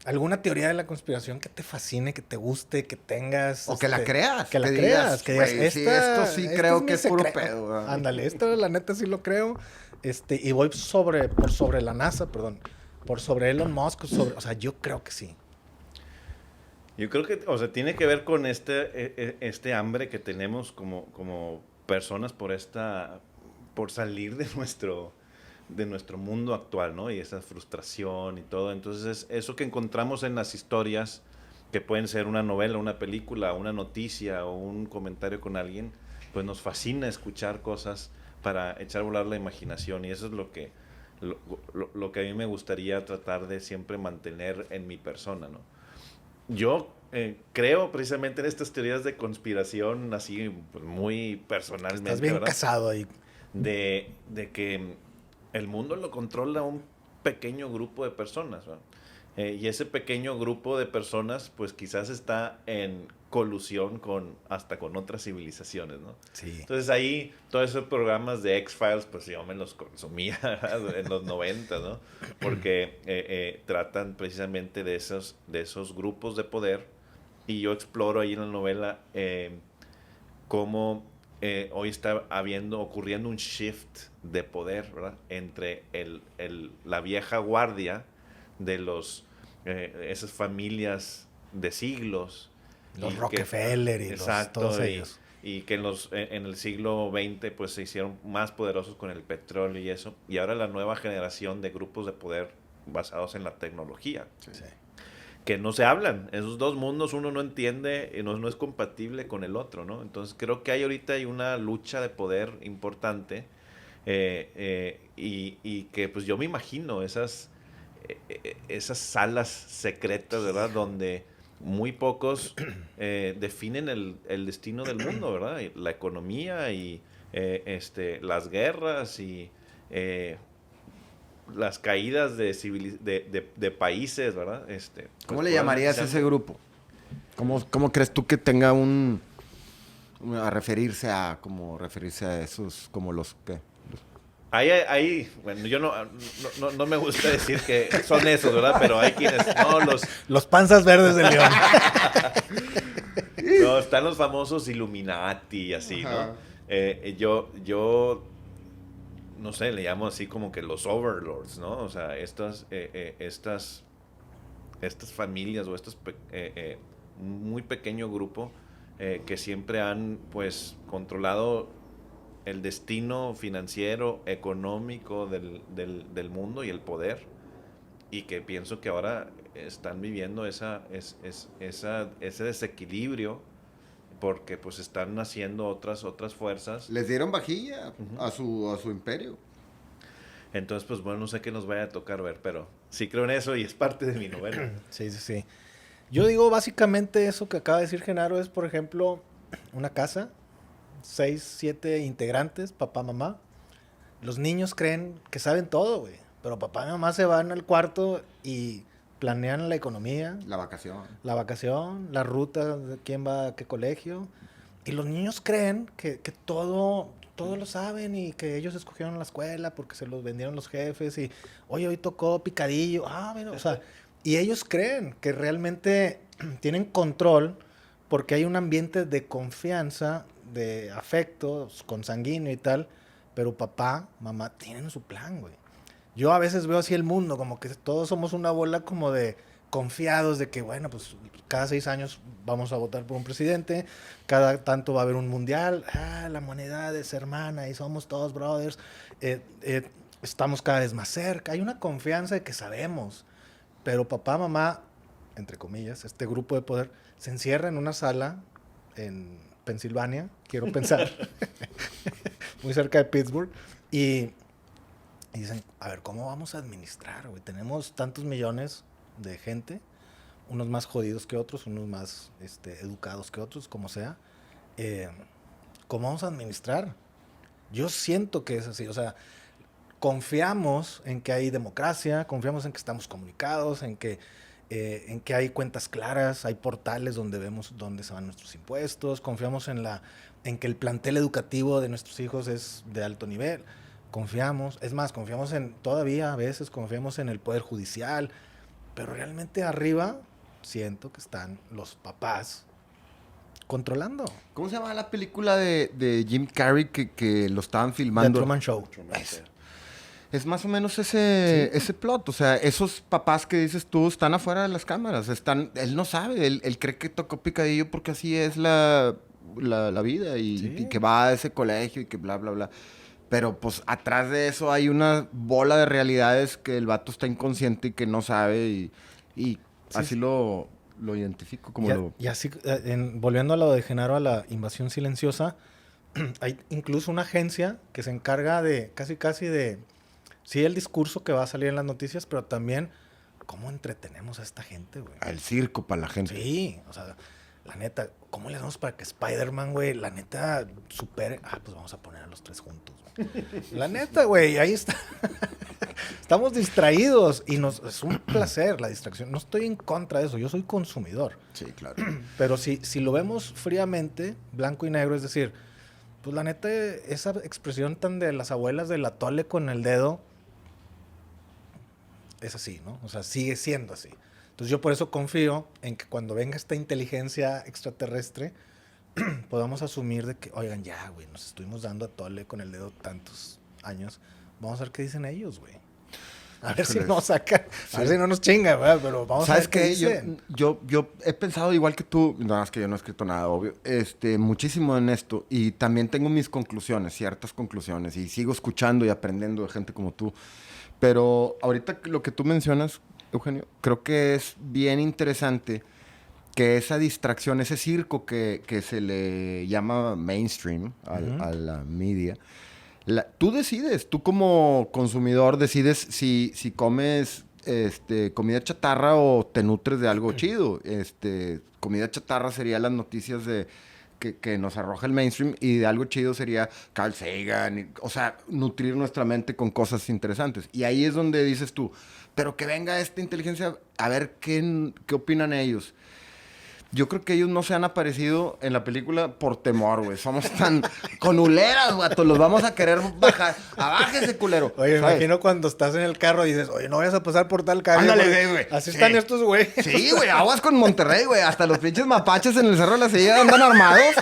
alguna teoría de la conspiración que te fascine, que te guste, que tengas? O que la creas. Que la creas, que digas, "Güey, sí, esto sí creo que es puro pedo. ¿verdad?". Ándale, esto la neta sí lo creo. Y voy por sobre la NASA, perdón, por sobre Elon Musk, o sea, yo creo que sí. Yo creo que, o sea, tiene que ver con este hambre que tenemos como personas por salir de nuestro mundo actual, ¿no? Y esa frustración y todo. Entonces, eso que encontramos en las historias, que pueden ser una novela, una película, una noticia o un comentario con alguien, pues nos fascina escuchar cosas para echar a volar la imaginación. Y eso es lo que a mí me gustaría tratar de siempre mantener en mi persona, ¿no? Yo creo precisamente en estas teorías de conspiración, así pues, muy personalmente. Estás bien ¿verdad? casado ahí. De que el mundo lo controla un pequeño grupo de personas, ¿verdad? Y ese pequeño grupo de personas, pues quizás está en colusión hasta con otras civilizaciones, ¿no? Sí. Entonces ahí, todos esos programas de X-Files, pues yo me los consumía en los 90, ¿no? Porque tratan precisamente de esos grupos de poder, y yo exploro ahí en la novela cómo hoy está ocurriendo un shift de poder, ¿verdad? Entre la vieja guardia de esas familias de siglos. Los Rockefeller y todos ellos. Y que en el siglo XX pues se hicieron más poderosos con el petróleo y eso. Y ahora la nueva generación de grupos de poder basados en la tecnología. Sí. Que no se hablan. Esos dos mundos uno no entiende, no es compatible con el otro, ¿no? Entonces creo que ahorita hay una lucha de poder importante y que pues yo me imagino esas salas secretas, ¿verdad? Donde muy pocos definen el destino del mundo, ¿verdad? Y la economía y las guerras y las caídas de países, ¿verdad? ¿Cómo le llamarías a ese grupo? ¿Cómo crees tú que tenga referirse a esos, como los que... Ahí, bueno, yo no me gusta decir que son esos, ¿verdad? Pero hay quienes, los panzas verdes de León. No, están los famosos Illuminati y así, ¿no? Yo no sé, le llamo así como que los overlords, ¿no? O sea, estas familias o muy pequeño grupo que siempre han, pues, controlado el destino financiero, económico del mundo y el poder, y que pienso que ahora están viviendo ese desequilibrio porque pues están naciendo otras fuerzas. Les dieron vajilla a su imperio. Entonces, pues bueno, no sé qué nos vaya a tocar ver, pero sí creo en eso y es parte de mi novela. Sí. Yo digo básicamente eso que acaba de decir Genaro es, por ejemplo, una casa, 6, 7 integrantes, papá, mamá. Los niños creen que saben todo, güey. Pero papá y mamá se van al cuarto y planean la economía. La vacación. La ruta, de quién va a qué colegio. Y los niños creen que todo lo saben y que ellos escogieron la escuela porque se los vendieron los jefes y, oye, hoy tocó picadillo. Bueno, o sea, y ellos creen que realmente tienen control porque hay un ambiente de confianza, de afecto, consanguíneo y tal, pero papá, mamá tienen su plan, güey. Yo a veces veo así el mundo, como que todos somos una bola como de confiados de que, bueno, pues cada 6 años vamos a votar por un presidente, cada tanto va a haber un mundial, la humanidad es hermana y somos todos brothers, estamos cada vez más cerca, hay una confianza de que sabemos, pero papá, mamá, entre comillas, este grupo de poder, se encierra en una sala en Pensilvania, quiero pensar, muy cerca de Pittsburgh, y dicen, a ver, ¿cómo vamos a administrar, güey? Tenemos tantos millones de gente, unos más jodidos que otros, unos más educados que otros, como sea. ¿Cómo vamos a administrar? Yo siento que es así, o sea, confiamos en que hay democracia, confiamos en que estamos comunicados, en que hay cuentas claras, hay portales donde vemos dónde se van nuestros impuestos, confiamos en que el plantel educativo de nuestros hijos es de alto nivel, confiamos, es más, confiamos todavía a veces confiamos en el poder judicial, pero realmente arriba siento que están los papás controlando. ¿Cómo se llama la película de Jim Carrey que lo estaban The filmando? Truman Show. Es más o menos ese plot. O sea, esos papás que dices tú están afuera de las cámaras. Él no sabe. Él cree que tocó picadillo porque así es la vida. Y que va a ese colegio y que bla, bla, bla. Pero pues atrás de eso hay una bola de realidades que el vato está inconsciente y que no sabe. Y así lo identifico como Y así, volviendo a lo de Genaro, a la invasión silenciosa, hay incluso una agencia que se encarga de casi de... Sí, el discurso que va a salir en las noticias, pero también cómo entretenemos a esta gente, güey. al circo para la gente. Sí, o sea, la neta, ¿cómo le hacemos para que Spider-Man, güey, la neta, supere? Pues vamos a poner a los 3 juntos, güey. La neta, güey, ahí está. Estamos distraídos y es un placer la distracción. No estoy en contra de eso, yo soy consumidor. Sí, claro. Pero si lo vemos fríamente, blanco y negro, es decir, pues la neta, esa expresión tan de las abuelas del atole con el dedo, es así, ¿no? O sea, sigue siendo así. Entonces yo por eso confío en que cuando venga esta inteligencia extraterrestre, podamos asumir de que, oigan, ya, güey, nos estuvimos dando atole con el dedo tantos años. Vamos a ver qué dicen ellos, güey. A ver si nos sacan, a ver si no nos chingan, ¿verdad? Pero vamos a ver qué dicen. Yo he pensado igual que tú, nada más que yo no he escrito nada, obvio, muchísimo en esto. Y también tengo mis conclusiones, ciertas conclusiones. Y sigo escuchando y aprendiendo de gente como tú. Pero ahorita lo que tú mencionas, Eugenio, creo que es bien interesante que esa distracción, ese circo que se le llama mainstream a la media, tú decides, tú como consumidor decides si comes comida chatarra o te nutres de algo chido. Comida chatarra sería las noticias que nos arroja el mainstream, y de algo chido sería Carl Sagan, o sea, nutrir nuestra mente con cosas interesantes. Y ahí es donde dices tú, pero que venga esta inteligencia, a ver qué opinan ellos. Yo creo que ellos no se han aparecido en la película por temor, güey. Somos tan conuleras, güey. Los vamos a querer bajar. Abájese, culero. Oye, me ¿sabes? imagino cuando estás en el carro y dices, oye, no vayas a pasar por tal calle. Ándale, güey. Así Sí. están estos, güey. Sí, güey. Aguas con Monterrey, güey. Hasta los pinches mapaches en el Cerro de la Silla andan armados.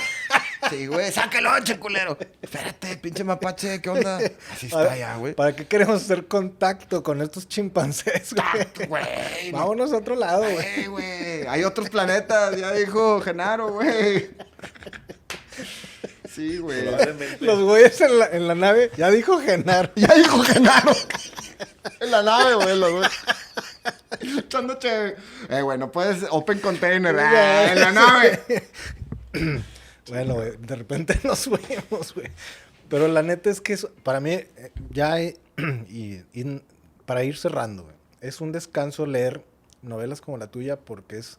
Sí, güey. Sáquelo, che, culero. Espérate, pinche mapache. ¿Qué onda? Así está ya, güey. ¿Para qué queremos hacer contacto con estos chimpancés, güey? Güey. Vámonos a otro lado, güey. Güey. Hay otros planetas. Ya dijo Genaro, güey. Sí, güey. Probablemente. Los güeyes en la nave, ya dijo Genaro. Ya dijo Genaro. En la nave, güey, los güey. Echando chévere. Güey, no puedes open container. En la nave. Bueno, güey, de repente nos fuimos, güey. Pero la neta es que para mí, para ir cerrando, güey, es un descanso leer novelas como la tuya porque es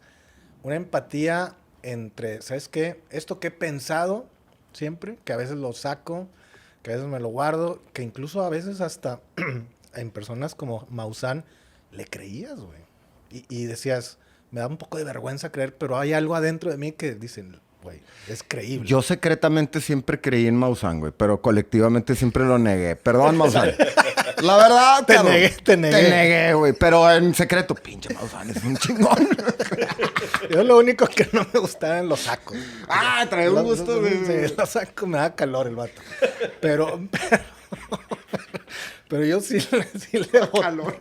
una empatía entre, ¿sabes qué? Esto que he pensado siempre, que a veces lo saco, que a veces me lo guardo, que incluso a veces hasta en personas como Maussan le creías, güey. Y decías, me da un poco de vergüenza creer, pero hay algo adentro de mí que dicen, güey, es creíble. Yo secretamente siempre creí en Maussan, güey, pero colectivamente siempre lo negué. Perdón, Maussan. La verdad, Te cabrón. negué. Te negué, güey. Pero en secreto, pinche Maussan, es un chingón. Yo lo único que no me gustaba eran los sacos. Trae un gusto, güey. Sí, los sacos me da calor el vato. Pero yo sí le Calor.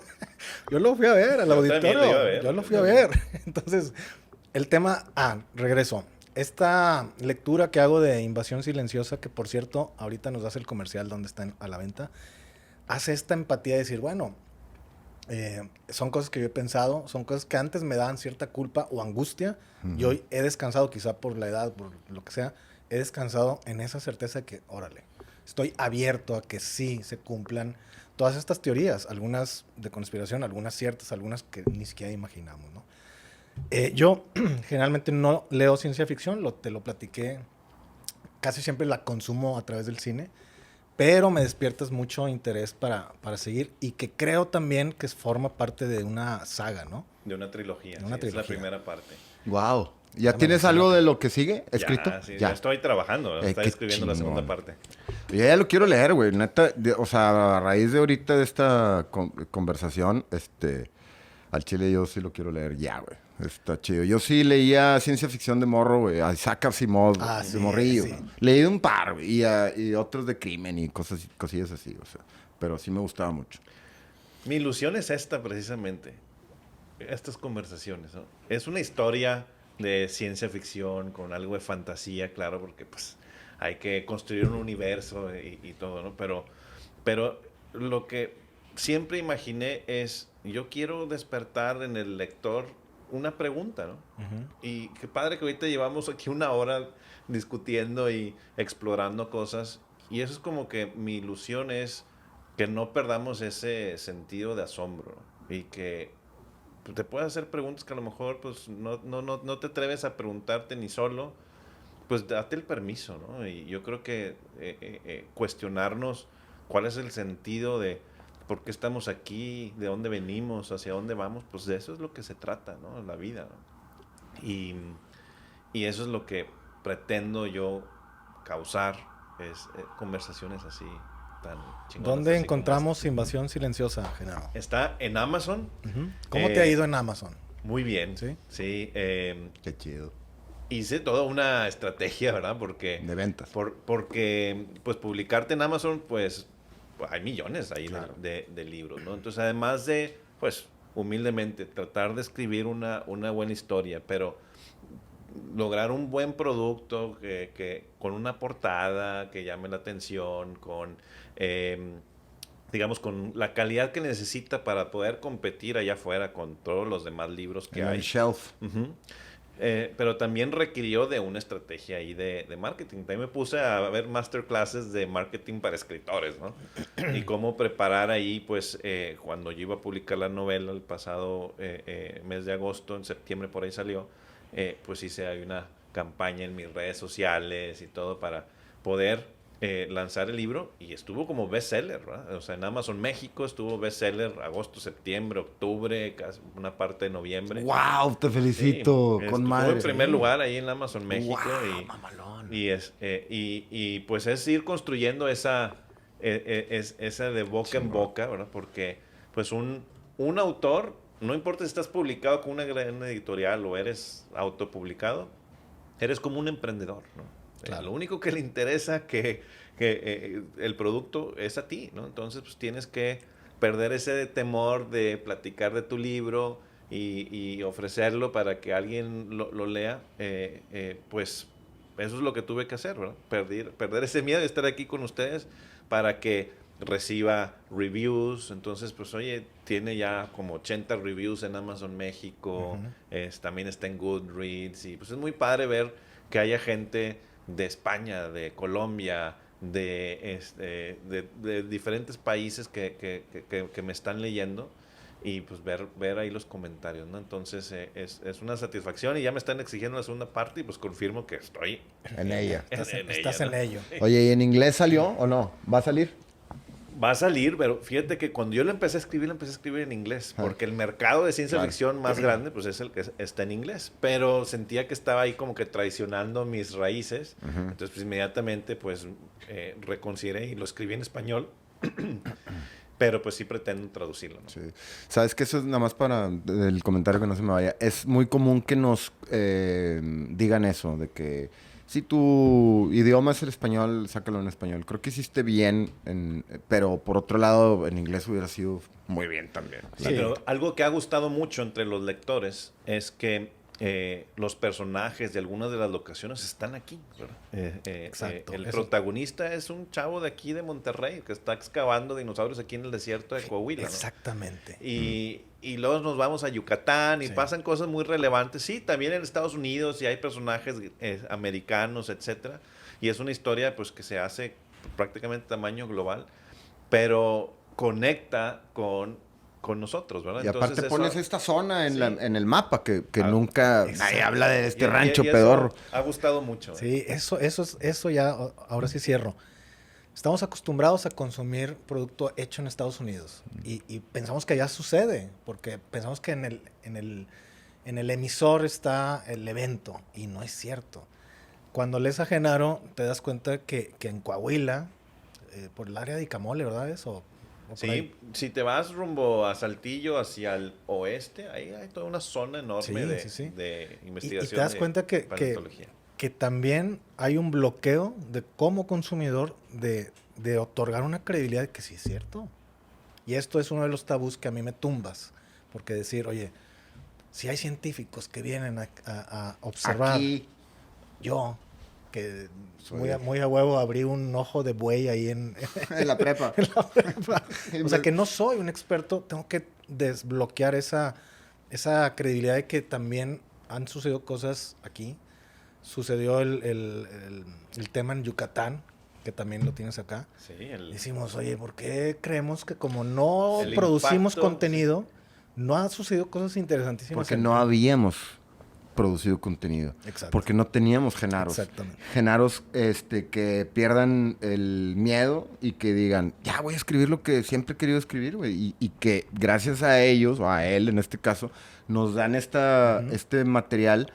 Yo lo fui a ver al Yo también auditorio. lo iba a ver. Yo lo fui a ver. Entonces, el tema... regreso. Esta lectura que hago de Invasión Silenciosa, que por cierto, ahorita nos hace el comercial donde está a la venta, hace esta empatía de decir, bueno, son cosas que yo he pensado, son cosas que antes me daban cierta culpa o angustia, y hoy he descansado, quizá por la edad, por lo que sea, he descansado en esa certeza de que, órale, estoy abierto a que sí se cumplan todas estas teorías, algunas de conspiración, algunas ciertas, algunas que ni siquiera imaginamos, ¿no? Yo generalmente no leo ciencia ficción, te lo platiqué, casi siempre la consumo a través del cine, pero me despiertas mucho interés para seguir y que creo también que forma parte de una saga, ¿no? De una trilogía. De una Es trilogía. la primera parte. Wow. ¿Ya me tienes emociona. algo de lo que sigue escrito? Ya, sí, ya estoy trabajando. Estoy qué escribiendo la segunda chingón. parte. Yo ya lo quiero leer, güey. Neta, o sea, a raíz de ahorita de esta conversación, al chile yo sí lo quiero leer ya, güey. Está chido. Yo sí leía ciencia ficción de morro, güey. A Isaac Asimov, Ah, de sí, morrillo. sí. Leí un par, güey. Y otros de crimen y cosillas así, o sea. Pero sí me gustaba mucho. Mi ilusión es esta, precisamente. Estas conversaciones, ¿no? Es una historia de ciencia ficción con algo de fantasía, claro, porque pues hay que construir un universo y todo, ¿no? Pero lo que siempre imaginé es, yo quiero despertar en el lector una pregunta, ¿no? Ujú. Y qué padre que ahorita llevamos aquí una hora discutiendo y explorando cosas. Y eso es como que mi ilusión es que no perdamos ese sentido de asombro, ¿no? Y que pues, te puedas hacer preguntas que a lo mejor pues, no te atreves a preguntarte ni solo. Pues date el permiso, ¿no? Y yo creo que cuestionarnos cuál es el sentido de por qué estamos aquí, de dónde venimos, hacia dónde vamos, pues de eso es lo que se trata, ¿no? La vida, ¿no? Y eso es lo que pretendo yo causar, es conversaciones así tan chingonas. ¿Dónde así como encontramos Invasión Silenciosa, Genaro? esta. Está en Amazon. Ujú. ¿Cómo te ha ido en Amazon? Muy bien. ¿Sí? Sí. Qué chido. Hice toda una estrategia, ¿verdad? Porque De ventas. porque pues publicarte en Amazon, pues hay millones ahí Claro. de libros, ¿no? Entonces, además de, pues, humildemente, tratar de escribir una buena historia, pero lograr un buen producto que con una portada que llame la atención, con, digamos, con la calidad que necesita para poder competir allá afuera con todos los demás libros que En hay. el shelf. Ujú. Pero también requirió de una estrategia ahí de marketing. También me puse a ver masterclasses de marketing para escritores, ¿no? Y cómo preparar ahí, pues, cuando yo iba a publicar la novela el pasado mes de agosto, en septiembre por ahí salió, pues hice ahí una campaña en mis redes sociales y todo para poder lanzar el libro y estuvo como bestseller, ¿verdad? O sea, en Amazon México estuvo bestseller agosto, septiembre, octubre, casi una parte de noviembre. ¡Wow! Te felicito. Sí, con estuvo madre. en primer lugar ahí en Amazon México. ¡Wow! Mamalón. Y pues es ir construyendo esa de boca en boca, ¿verdad? Porque pues un autor, no importa si estás publicado con una gran editorial o eres autopublicado, eres como un emprendedor, ¿no? Claro. Lo único que le interesa que el producto es a ti, ¿no? Entonces pues tienes que perder ese temor de platicar de tu libro y ofrecerlo para que alguien lo lea, pues eso es lo que tuve que hacer, ¿verdad? Perder ese miedo de estar aquí con ustedes para que reciba reviews. Entonces, pues, oye, tiene ya como 80 reviews en Amazon México, también está en Goodreads, y pues es muy padre ver que haya gente de España, de Colombia, de diferentes países que me están leyendo. Y pues ver ahí los comentarios, ¿no? Entonces es una satisfacción y ya me están exigiendo la segunda parte y pues confirmo que estoy En ella. Estás ella, en ¿no? ello. Oye, ¿y en inglés salió o no? ¿Va a salir? Va a salir, pero fíjate que cuando yo lo empecé a escribir en inglés, porque el mercado de ciencia Claro. ficción más grande pues es el que está en inglés, pero sentía que estaba ahí como que traicionando mis raíces, entonces pues inmediatamente pues reconsideré y lo escribí en español. Pero pues sí pretendo traducirlo, ¿no? Sí. Sabes que eso es nada más para el comentario que no se me vaya. Es muy común que nos digan eso, de que si tu idioma es el español, sácalo en español. Creo que hiciste bien, pero por otro lado, en inglés hubiera sido muy bien también. Sí, Sí. pero algo que ha gustado mucho entre los lectores es que los personajes de algunas de las locaciones están aquí, ¿verdad? Exacto. El Eso- protagonista es un chavo de aquí de Monterrey que está excavando dinosaurios aquí en el desierto de Coahuila, ¿no? Exactamente. Y luego nos vamos a Yucatán y Sí. pasan cosas muy relevantes. Sí, también en Estados Unidos y hay personajes americanos, etcétera. Y es una historia pues que se hace prácticamente tamaño global, pero conecta con nosotros, ¿verdad? Y aparte Entonces, pones eso- esta zona en, Sí. en el mapa que Ah, nunca exacto. nadie habla de este y- rancho y eso pedorro. ha gustado mucho. ¿eh? Sí, eso ya, ahora sí cierro. estamos acostumbrados a consumir producto hecho en Estados Unidos y pensamos que allá sucede, porque pensamos que en el emisor está el evento, y no es cierto. Cuando lees a Genaro, te das cuenta que en Coahuila, por el área de Icamole, ¿verdad? ¿O por Sí, ahí? si te vas rumbo a Saltillo, hacia el oeste, ahí hay toda una zona enorme Sí. de Y investigación te das de cuenta paleontología. que también hay un bloqueo de como consumidor de otorgar una credibilidad de que sí es cierto. Y esto es uno de los tabús que a mí me tumbas. Porque decir, oye, si hay científicos que vienen a observar, Aquí yo, que Soy- muy a huevo abrí un ojo de buey ahí en en la prepa. la prepa. O sea, que no soy un experto, tengo que desbloquear esa credibilidad de que también han sucedido cosas aquí. Sucedió el tema en Yucatán, que también lo tienes acá. Sí, Decimos, oye, ¿por qué creemos que como no El producimos impacto, contenido, no han sucedido cosas interesantísimas? Porque no habíamos producido contenido. Exacto. Porque no teníamos genaros. Exactamente. Genaros que pierdan el miedo y que digan, ya voy a escribir lo que siempre he querido escribir, güey. Y que gracias a ellos, o a él en este caso, nos dan este material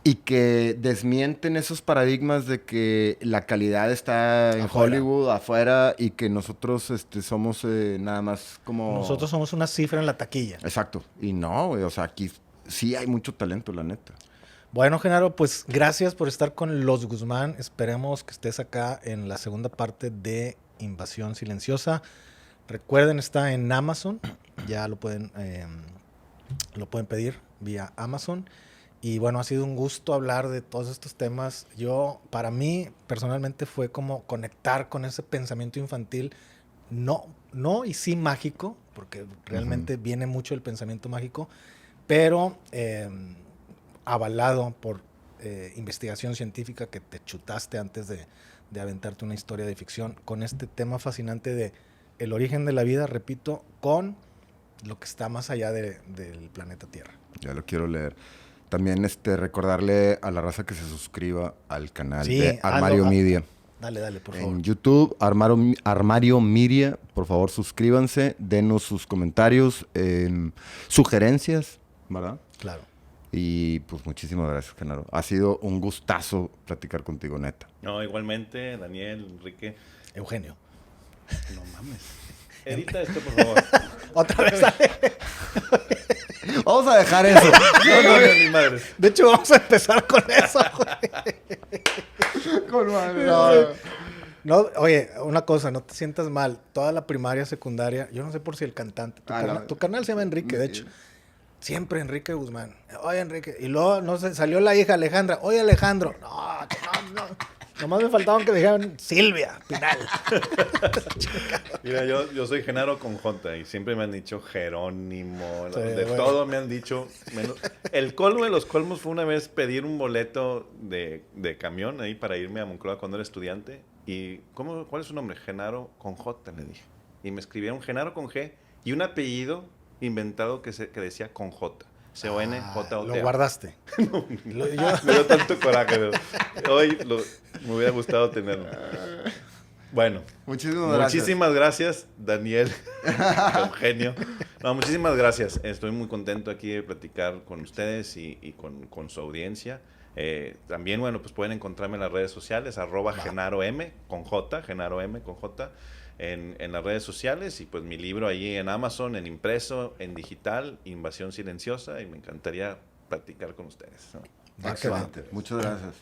y que desmienten esos paradigmas de que la calidad está en Afuera. Hollywood, afuera, y que nosotros somos nada más como... Nosotros somos una cifra en la taquilla. Exacto. Y no, güey, o sea, aquí sí hay mucho talento, la neta. Bueno, Genaro, pues gracias por estar con Los Guzmán. Esperemos que estés acá en la segunda parte de Invasión Silenciosa. Recuerden, está en Amazon. Ya lo pueden pedir vía Amazon. Y bueno, ha sido un gusto hablar de todos estos temas. Para mí, personalmente, fue como conectar con ese pensamiento infantil. No y sí mágico, porque realmente viene mucho el pensamiento mágico, pero avalado por investigación científica que te chutaste antes de aventarte una historia de ficción, con este tema fascinante de el origen de la vida, repito, con lo que está más allá del planeta Tierra. Ya lo quiero leer. También recordarle a la raza que se suscriba al canal de Armario Media. Dale, por favor. En YouTube, Armario Media, por favor suscríbanse, denos sus comentarios, sugerencias, ¿verdad? Claro. Y pues muchísimas gracias, Genaro. Ha sido un gustazo platicar contigo, neta. No, igualmente, Daniel, Enrique. Eugenio. No mames. Edita esto, por favor. Otra vez, dale. Vamos a dejar eso. No, ni madres. De hecho, vamos a empezar con eso, güey. Con madre. No, oye, una cosa, no te sientas mal. Toda la primaria, secundaria, yo no sé por si el cantante, tu carnal se llama Enrique, de hecho. Siempre Enrique Guzmán. Oye, Enrique. Y luego, no sé, salió la hija Alejandra. Oye, Alejandro. No. Nomás me faltaban que me dijeran Silvia Pinal. Mira, yo soy Genaro con J y siempre me han dicho Jerónimo. Sí, de bueno. todo me han dicho. El colmo de los colmos fue una vez pedir un boleto de camión ahí para irme a Monclova cuando era estudiante. ¿Y cuál es su nombre? Genaro con J, le dije. Y me escribieron Genaro con G y un apellido inventado que decía con J. C-O-N-J-O-T. Lo guardaste. Me dio tanto coraje. Hoy me hubiera gustado tenerlo. Bueno, muchísimas gracias, Daniel, Eugenio. No, muchísimas gracias. Estoy muy contento aquí de platicar con ustedes y con su audiencia. También, bueno, pues pueden encontrarme en las redes sociales, @GenaroM con J, Genaro M con J, en las redes sociales, y pues mi libro allí en Amazon, en impreso, en digital, Invasión Silenciosa, y me encantaría platicar con ustedes, ¿no? Excelente. Muchas gracias.